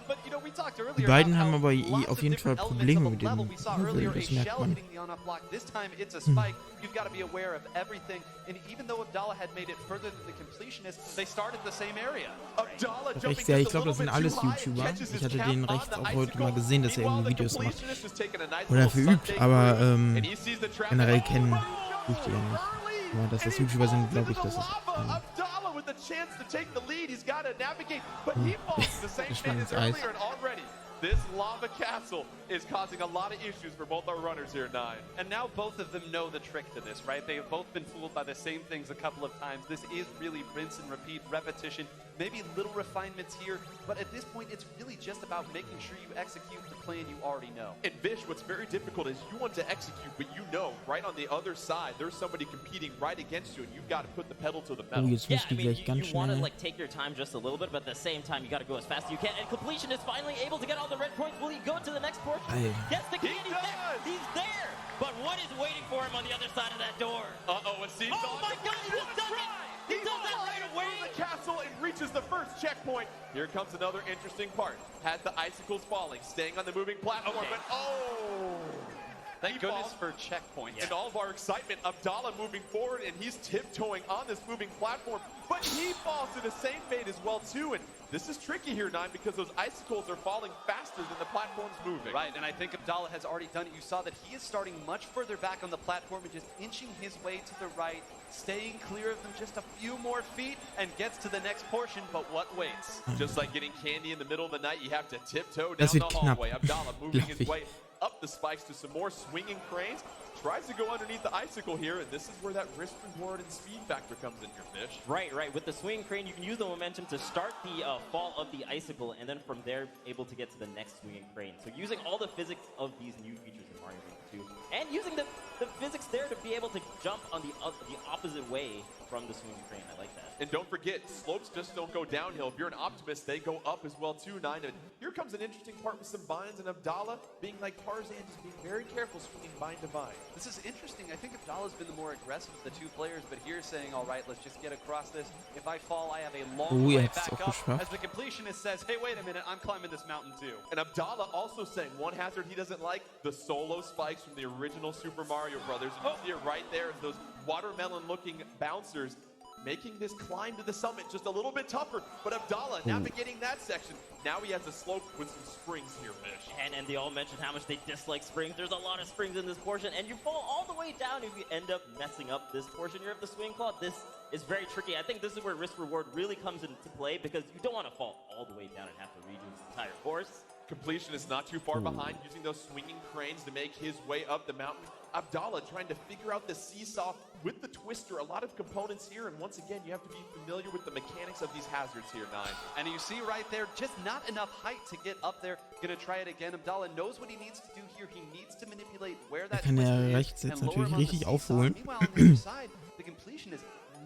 Speaker 6: But you know, we talked earlier
Speaker 1: Die beiden
Speaker 6: about
Speaker 1: haben
Speaker 6: how
Speaker 1: aber
Speaker 6: lots
Speaker 1: auf
Speaker 6: of
Speaker 1: jeden Fall
Speaker 6: different
Speaker 1: Probleme
Speaker 6: elements
Speaker 1: mit
Speaker 6: of a
Speaker 1: dem
Speaker 6: level. We saw
Speaker 1: Level,
Speaker 6: earlier a
Speaker 1: das merkt
Speaker 6: shell
Speaker 1: man.
Speaker 6: hitting the on-up block. This time it's a spike. You've got to be aware of everything. And even though Abdallah had made it further than the completionist, they started the same area.
Speaker 4: Abdallah
Speaker 1: Rechts,
Speaker 4: jumping
Speaker 1: ja, ich
Speaker 4: just a
Speaker 1: glaube, das
Speaker 4: little
Speaker 1: sind
Speaker 4: bit
Speaker 1: alles
Speaker 4: too high,
Speaker 1: YouTuber.
Speaker 4: catches
Speaker 1: Ich
Speaker 4: his
Speaker 1: hatte
Speaker 4: cap
Speaker 1: den
Speaker 4: on
Speaker 1: rechts
Speaker 4: the
Speaker 1: auch heute mal
Speaker 4: icicle.
Speaker 1: gesehen, dass er
Speaker 4: Meanwhile,
Speaker 1: irgendwie
Speaker 4: the
Speaker 1: Videos macht.
Speaker 4: completionist is taking a nice
Speaker 1: Oder
Speaker 4: little
Speaker 1: verübt,
Speaker 4: Sunday
Speaker 1: aber
Speaker 4: break, and he sees the trap.
Speaker 1: generell
Speaker 4: Oh,
Speaker 1: kennen
Speaker 4: he
Speaker 1: tue ich die ja nicht.
Speaker 4: early,
Speaker 1: Aber dass das
Speaker 4: and he
Speaker 1: YouTuber sind,
Speaker 4: falls
Speaker 1: glaube
Speaker 4: into
Speaker 1: ich,
Speaker 4: the
Speaker 1: das ist.
Speaker 4: lava. Abdallah with a chance to take the lead. He's got to navigate, but he falls to the same
Speaker 1: Das
Speaker 4: fate
Speaker 1: stand
Speaker 4: as
Speaker 1: ins Eis.
Speaker 4: earlier, and already this lava castle is causing a lot of issues for both our runners here, 9.
Speaker 6: And now both of them know the trick to this, right? They have both been fooled by the same things a couple of times. This is really rinse and repeat, repetition, maybe little refinements here, but at this point, it's really just about making sure you execute the plan you already know.
Speaker 4: And Vish, what's very difficult is you want to execute, but you know right on the other side, there's somebody competing right against you, and you've got to put the pedal to the
Speaker 1: Oh,
Speaker 4: metal.
Speaker 1: jetzt
Speaker 5: Yeah,
Speaker 1: müssen
Speaker 5: I
Speaker 1: die
Speaker 5: mean,
Speaker 1: gleich ganz
Speaker 5: you want to
Speaker 1: schnell.
Speaker 5: like take your time just a little bit, but at the same time, you got to go as fast as you can. And completion is finally able to get all the red points. Will he go to the next portion?
Speaker 1: Alter.
Speaker 5: Gets the key.
Speaker 4: He
Speaker 5: And he's there.
Speaker 4: does.
Speaker 5: He's there. But what is waiting for him on the other side of that door?
Speaker 4: Uh-oh, it seems
Speaker 5: Oh my God, he just does it. He does that right away.
Speaker 4: the castle and reaches the first checkpoint. Here comes another interesting part. Has the icicles falling, staying on the moving platform,
Speaker 5: Okay.
Speaker 4: but oh!
Speaker 6: Thank
Speaker 4: He
Speaker 6: goodness
Speaker 4: falls.
Speaker 6: for checkpoints.
Speaker 4: And all of our excitement, Abdallah moving forward, and he's tiptoeing on this moving platform, but he falls to the same fate as well, too. And this is tricky here, 9, because those icicles are falling faster than the platform's moving.
Speaker 6: Right, and I think Abdallah has already done it. You saw that he is starting much further back on the platform and just inching his way to the right, staying clear of them just a few more feet, and gets to the next portion, but what waits?
Speaker 4: Just like getting candy in the middle of the night, you have to tiptoe down
Speaker 1: Das
Speaker 4: the
Speaker 1: wird knapp,
Speaker 4: hallway. Abdallah moving
Speaker 1: glaub
Speaker 4: his
Speaker 1: ich.
Speaker 4: way up the spikes to some more swinging cranes. Tries to go underneath the icicle here, and this is where that risk reward and speed factor comes in here, Fish.
Speaker 5: Right. With the swing crane, you can use the momentum to start the fall of the icicle, and then from there, able to get to the next swinging crane. So using all the physics of these new features in Mario Maker 2, and using the physics there to be able to jump on the opposite way from the swinging crane. I like that.
Speaker 4: And don't forget, slopes just don't go downhill. If you're an optimist, they go up as well too, 9. And here comes an interesting part with some binds, and Abdallah being like Tarzan, just being very careful swinging bind to bind.
Speaker 6: This is interesting. I think Abdallah's been the more aggressive of the two players, but here saying, all right, let's just get across this. If I fall, I have a long way
Speaker 1: jetzt
Speaker 6: back
Speaker 1: auch
Speaker 6: up.
Speaker 1: geschafft.
Speaker 6: As the completionist says, hey, wait a minute, I'm climbing this mountain too.
Speaker 4: And Abdallah also saying one hazard he doesn't like, the solo spikes from the original Super Mario Brothers. And you see it right there, those watermelon-looking bouncers making this climb to the summit just a little bit tougher. But Abdallah navigating that section. Now he has a slope with some springs here, Fish.
Speaker 5: And they all mentioned how much they dislike springs. There's a lot of springs in this portion, and you fall all the way down if you end up messing up this portion here of the swing claw. This is very tricky. I think this is where risk reward really comes into play, because you don't want to fall all the way down and have to redo this entire course.
Speaker 4: Completion is not too far behind, using those swinging cranes to make his way up the mountain. Abdallah trying to figure out the seesaw with the twister. A lot of components here, and once again, you have to be familiar with the mechanics of these hazards here, Nine.
Speaker 6: And you see right there, just not enough height to get up there. Gonna try it again. Abdallah knows what he needs to do here. He needs to manipulate where that
Speaker 1: kann
Speaker 6: twister
Speaker 1: er rechts
Speaker 6: is
Speaker 1: jetzt
Speaker 6: and lower
Speaker 1: natürlich
Speaker 6: him on the
Speaker 1: richtig
Speaker 6: seesaw.
Speaker 1: aufholen.
Speaker 6: Meanwhile, on the other side, the completion is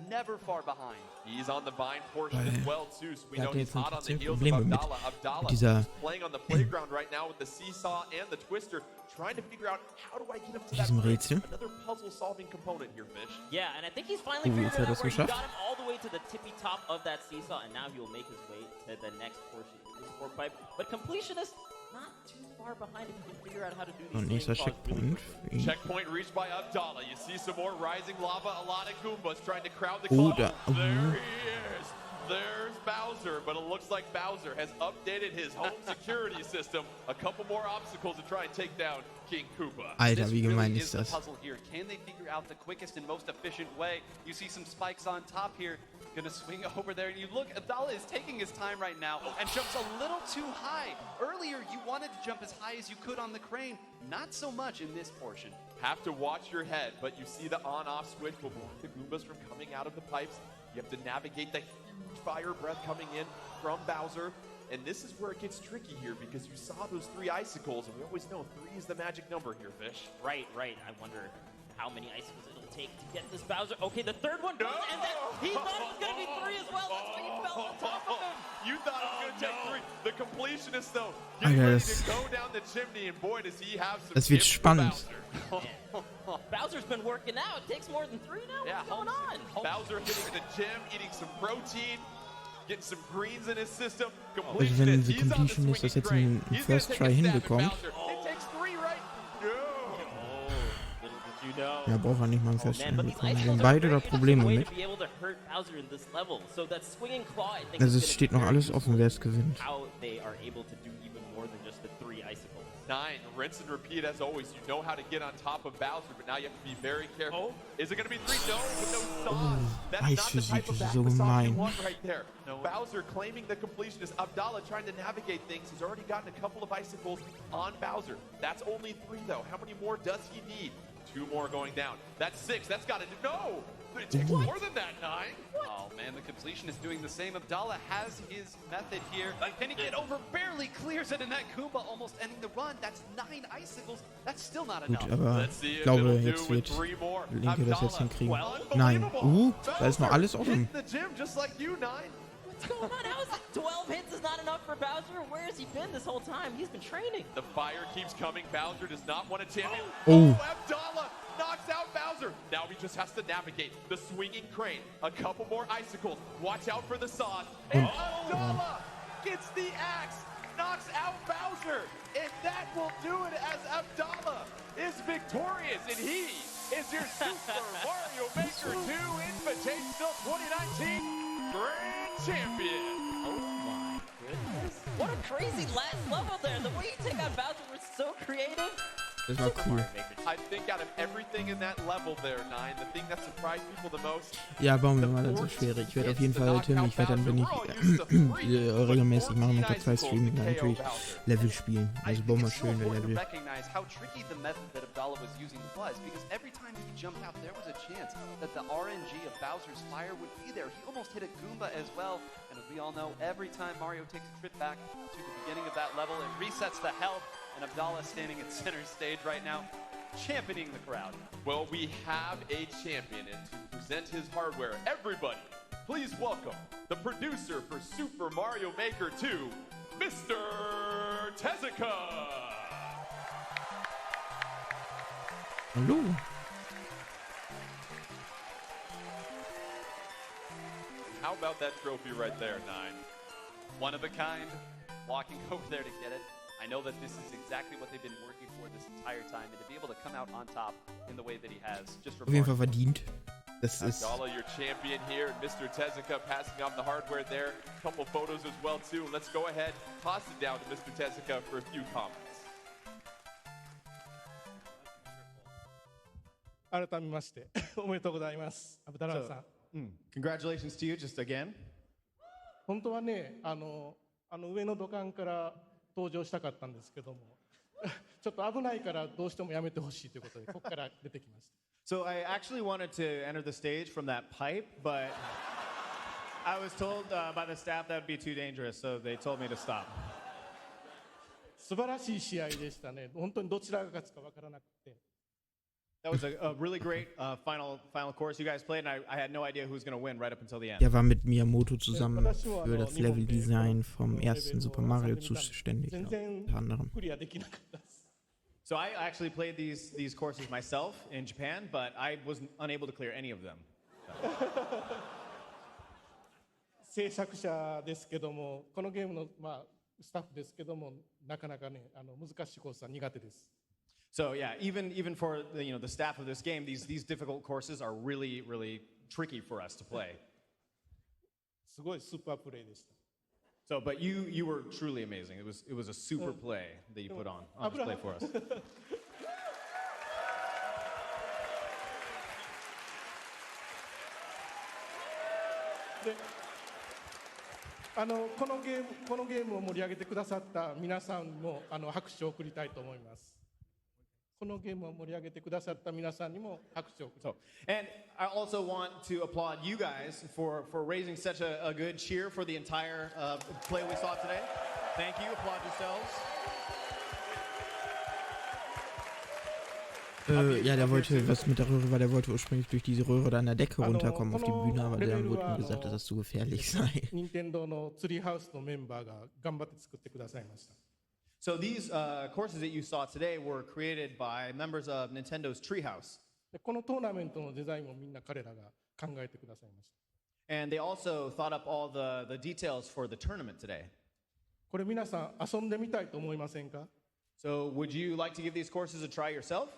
Speaker 6: never far behind.
Speaker 4: He's on the vine portion as well, too, so we
Speaker 1: er
Speaker 4: know
Speaker 1: hatte
Speaker 4: he's
Speaker 1: jetzt ein
Speaker 4: hot on the
Speaker 1: bisschen
Speaker 4: heels of
Speaker 1: Probleme mit
Speaker 4: Abdallah. Abdallah
Speaker 1: dieser
Speaker 4: is playing on the playground right now with the seesaw and the twister, trying to figure out how do I get him to that
Speaker 1: diesem
Speaker 4: break?
Speaker 1: Rätsel.
Speaker 4: Another puzzle-solving component here, Fish.
Speaker 5: Yeah, and I think he's finally
Speaker 1: Jetzt
Speaker 5: figured
Speaker 1: hat
Speaker 5: it
Speaker 1: er
Speaker 5: out
Speaker 1: es
Speaker 5: where he
Speaker 1: geschafft.
Speaker 5: got him all the way to the tippy top of that seesaw, and now he will make his way to the next portion of this fork pipe. But Completionist not too far behind if he can figure out how to do these
Speaker 1: Und nächster
Speaker 5: swing claws really
Speaker 1: Checkpoint
Speaker 5: quickly.
Speaker 1: für ihn.
Speaker 4: Checkpoint reached by Abdallah. You see some more rising lava, a lot of Goombas trying to crowd the
Speaker 1: Oh,
Speaker 4: club.
Speaker 1: da-
Speaker 4: There he is. There's Bowser, but it looks like Bowser has updated his home security system. A couple more obstacles to try and take down King Koopa.
Speaker 1: Alter,
Speaker 6: This
Speaker 1: wie gemein
Speaker 6: really
Speaker 1: ist
Speaker 6: the
Speaker 1: das?
Speaker 6: puzzle here. Can they figure out the quickest and most efficient way? You see some spikes on top here. Gonna swing over there, and you look, Abdallah is taking his time right now and jumps a little too high. Earlier, you wanted to jump as high as you could on the crane. Not so much in this portion.
Speaker 4: Have to watch your head, but you see the on-off switch will block the Goombas from coming out of the pipes. You have to navigate the huge fire breath coming in from Bowser. And this is where it gets tricky here because you saw those 3 icicles, and we always know 3 is the magic number here, Fish.
Speaker 5: Right. I wonder how many icicles it'll take to get this Bowser. Okay, the third one goes, and then he thought it was going to be 3 as well. That's why he fell on top of him.
Speaker 4: You thought it was going to take 3. The completionist, though,
Speaker 1: Alter,
Speaker 4: getting ready
Speaker 1: das-
Speaker 4: to go down the chimney, and boy, does he have some
Speaker 1: Das wird
Speaker 4: gifts for
Speaker 1: spannend.
Speaker 4: Bowser.
Speaker 5: Bowser's been working out. It takes more than 3 now.
Speaker 6: Yeah,
Speaker 5: What's going on?
Speaker 4: Bowser hitting the gym, eating some protein, getting some greens in his system.
Speaker 1: Also wenn The Completionist das jetzt im First Try hinbekommt,
Speaker 5: Little did you know.
Speaker 1: ja, braucht er nicht mal im First Try
Speaker 5: Man, but these
Speaker 1: hinbekommen. Wir
Speaker 5: icicles
Speaker 1: haben
Speaker 5: are
Speaker 1: beide da
Speaker 5: great
Speaker 1: Probleme
Speaker 5: way
Speaker 1: mit.
Speaker 5: to be able to hurt Bowser in this level. So that swinging claw, I think,
Speaker 1: Also
Speaker 5: is
Speaker 1: es
Speaker 5: gonna
Speaker 1: steht
Speaker 5: be
Speaker 1: noch
Speaker 5: very
Speaker 1: alles
Speaker 5: useful
Speaker 1: offen, wer es gewinnt.
Speaker 5: how they are able to do even more than just the 3 icicles.
Speaker 4: 9, rinse and repeat as always. You know how to get on top of Bowser, but now you have to be very careful. Is it going to be 3? No, but no sauce. That's not the
Speaker 1: Eisphysik,
Speaker 4: type of
Speaker 1: das ist so
Speaker 4: back massage you
Speaker 1: gemein.
Speaker 4: want right there. Bowser claiming the completionist. Abdallah trying to navigate things. He's already gotten a couple of icicles on Bowser. That's only 3, though. How many more does he need? 2 more going down. That's 6. That's got to do. No! It takes more than that, 9.
Speaker 6: Oh man, the completion is doing the same. Abdallah has his method here. Can he get over? Barely clears it, and that Koopa almost ending the run. That's 9 icicles. That's still not
Speaker 1: Gut,
Speaker 6: enough.
Speaker 1: aber
Speaker 4: Let's see
Speaker 1: ich
Speaker 4: if
Speaker 1: glaube,
Speaker 4: it'll do
Speaker 1: jetzt
Speaker 4: with
Speaker 1: wird
Speaker 4: 3 more.
Speaker 1: Linke das jetzt
Speaker 4: Abdallah,
Speaker 1: hinkriegen.
Speaker 4: unbelievable.
Speaker 1: Nein. Da ist noch alles
Speaker 4: Bowser
Speaker 1: offen.
Speaker 4: hitting the gym just like you, 9.
Speaker 5: What's going on? How is it 12 hits is not enough for Bowser? Where has he been this whole time? He's been training.
Speaker 4: The fire keeps coming. Bowser does not want to champion.
Speaker 1: Oh.
Speaker 4: Abdallah knocks out Bowser. Now he just has to navigate the swinging crane. A couple more icicles. Watch out for the sauce. And Abdallah gets the axe, knocks out Bowser. And that will do it as Abdallah is victorious. And he is your Super Mario Maker 2 Invitational 2019 Grand Champion.
Speaker 5: Oh my goodness. What a crazy last level there. The way you take on Bowser was so creative.
Speaker 1: Das war cool.
Speaker 4: I think out of everything in that level there, 9, the thing that surprised people the most.
Speaker 1: Ja, bauen wir mal das so schwere. Ich werde auf jeden Fall, Tim, ich werde dann, wenn ich regelmäßig mache, noch dazu streamen, dann natürlich Level spielen. Also bauen wir schöne Level.
Speaker 6: Recognize how tricky the method that Abdallah was using was, because every time he jumped out, there was a chance that the RNG of Bowser's fire would be there. He almost hit a Goomba as well, and as we all know, every time Mario takes a trip back to the beginning of that level, it resets the health, and Abdallah standing at center stage right now, championing the crowd.
Speaker 4: Well, we have a champion, and to present his hardware, everybody, please welcome the producer for Super Mario Maker 2, Mr. Tezuka.
Speaker 1: Hallo.
Speaker 4: How about that trophy right there, 9?
Speaker 6: One of a kind, walking over there to get it. I know that this is exactly what they've been working for this entire time, and to be able to come out on top in the way that he has, just
Speaker 1: Auf jeden Fall
Speaker 6: remarkable.
Speaker 1: verdient. Das ist...
Speaker 4: Abdallah, your champion here, and Mr. Tezuka passing off the hardware there. A couple photos as well, too. Let's go ahead, toss it down to Mr. Tezuka for a few comments.
Speaker 9: 改めましておめでとうございます。アブダラーさん。
Speaker 10: Congratulations to you, just again.
Speaker 9: 本当はね、上の土管から登場したかったんですけどもちょっと危ないからどうしてもやめてほしいということでここから出てきました。
Speaker 10: So I actually wanted to enter the stage from that pipe, but I was told by the staff that would be too dangerous, so they told me to stop.
Speaker 9: 素晴らしい試合でしたね。本当にどちらが勝つか分からなくて。
Speaker 10: That was a really great final course you guys played, and I had no idea who was going to win right up until the end.
Speaker 1: Der war mit Miyamoto zusammen für das Leveldesign vom ersten Super Mario zuständig, ja, unter anderem.
Speaker 10: So I actually played these courses myself in Japan, but I was unable to clear any of them.
Speaker 9: 制作者ですけども、このゲームのスタッフですけども、なかなかね難しいコースは苦手です。
Speaker 10: So yeah, even for the staff of this game, these difficult courses are really tricky for us to play.
Speaker 9: すごいスーパープレイでした。
Speaker 10: So, but you were truly amazing. It was a super play that you put on display for us.
Speaker 9: で、このゲームを盛り上げてくださった皆さんも拍手を送りたいと思います。 このゲームを盛り上げてくださった皆さんにも拍手を送りたい。
Speaker 10: And I also want to applaud you guys for raising such a good cheer for the entire play we saw today. Thank you. Applaud yourselves.
Speaker 1: Ja, der wollte, was mit der Röhre war, der wollte ursprünglich durch diese Röhre da an der Decke runterkommen auf die Bühne, aber dann wurde ihm gesagt, dass das zu gefährlich sei.
Speaker 9: Nintendo のツリーハウスのメンバーが頑張って作ってくださいました。
Speaker 10: So these courses that you saw today were created by members of Nintendo's Treehouse.
Speaker 9: このトーナメントのデザインもみんな彼らが考えてくださいました。
Speaker 10: And they also thought up all the details for the tournament today.
Speaker 9: これ皆さん遊んでみたいと思いませんか？
Speaker 10: So would you like to give these courses a try yourself?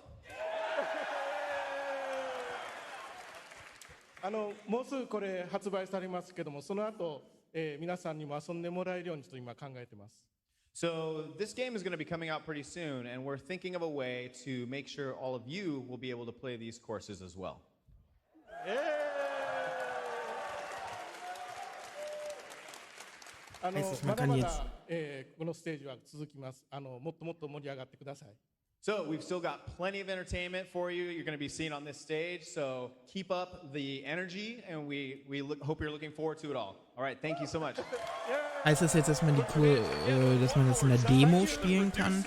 Speaker 9: もうすぐこれ発売されますけども、その後、皆さんにも遊んでもらえるようにちょっと今考えてます。
Speaker 10: So this game is going to be coming out pretty soon, and we're thinking of a way to make sure all of you will be able to play these courses as well.
Speaker 9: まだまだ、このステージは続きます。もっともっと盛り上がってください。
Speaker 10: So we've still got plenty of entertainment for you. You're going to be seen on this stage, so keep up the energy, and we hope you're looking forward to it all. All right, thank you so much.
Speaker 1: Heißt das jetzt, dass man dass man das in der Demo spielen kann?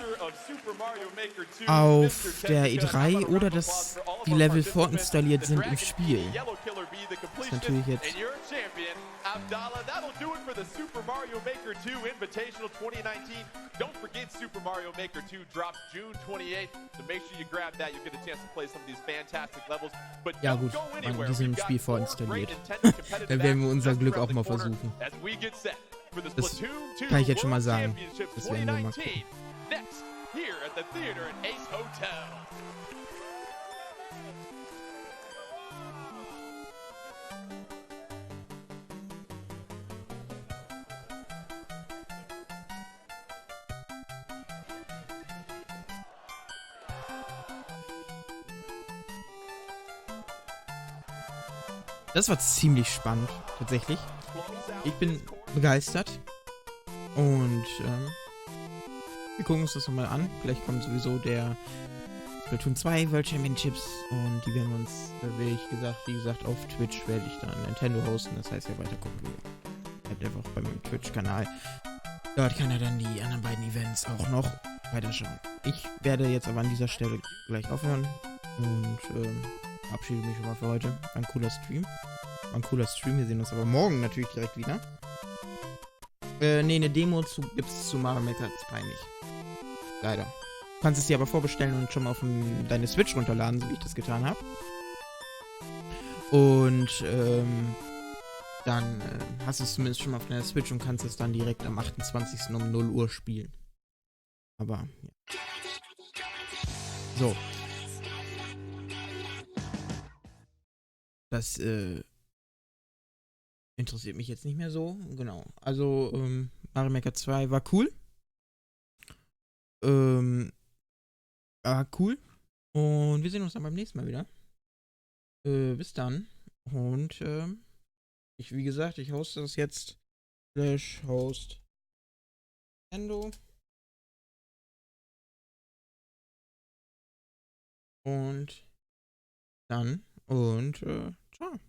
Speaker 1: Auf der E3 oder dass die Level vorinstalliert sind im Spiel? Das ist natürlich jetzt.
Speaker 4: Abdallah, that'll do it for the Super Mario Maker 2 Invitational 2019. Don't forget Super Mario Maker 2 drops June 28th, so make sure you grab that. You'll get a chance to play some of these fantastic levels. But
Speaker 1: Ja gut, die sind im Spiel vorinstalliert. Dann werden wir unser Glück auch mal versuchen. Das kann ich jetzt schon mal sagen. Das werden wir mal gucken.
Speaker 4: Next, here at the theater at Ace Hotel.
Speaker 1: Das war ziemlich spannend, tatsächlich. Ich bin begeistert. Und wir gucken uns das nochmal an. Vielleicht kommt sowieso der Splatoon 2 World Championships. Und die werden wir uns, wie gesagt, auf Twitch werde ich dann Nintendo hosten. Das heißt, wer weiter gucken will, bleibt einfach bei meinem Twitch-Kanal. Dort kann er dann die anderen beiden Events auch noch weiterschauen. Ich werde jetzt aber an dieser Stelle gleich aufhören. Und verabschiede mich schon mal für heute. Ein cooler Stream. Wir sehen uns aber morgen natürlich direkt wieder. Eine Demo gibt's zu Mario Maker 2 nicht. Leider. Du kannst es dir aber vorbestellen und schon mal auf deine Switch runterladen, so wie ich das getan habe. Und dann hast du es zumindest schon mal auf deiner Switch und kannst es dann direkt am 28. um 0 Uhr spielen. Aber, ja. So. Das interessiert mich jetzt nicht mehr so. Genau. Also, Mario Maker 2 war cool. War cool. Und wir sehen uns dann beim nächsten Mal wieder. Bis dann. Und wie gesagt, ich hoste das jetzt. /host Nintendo. Und dann und ciao.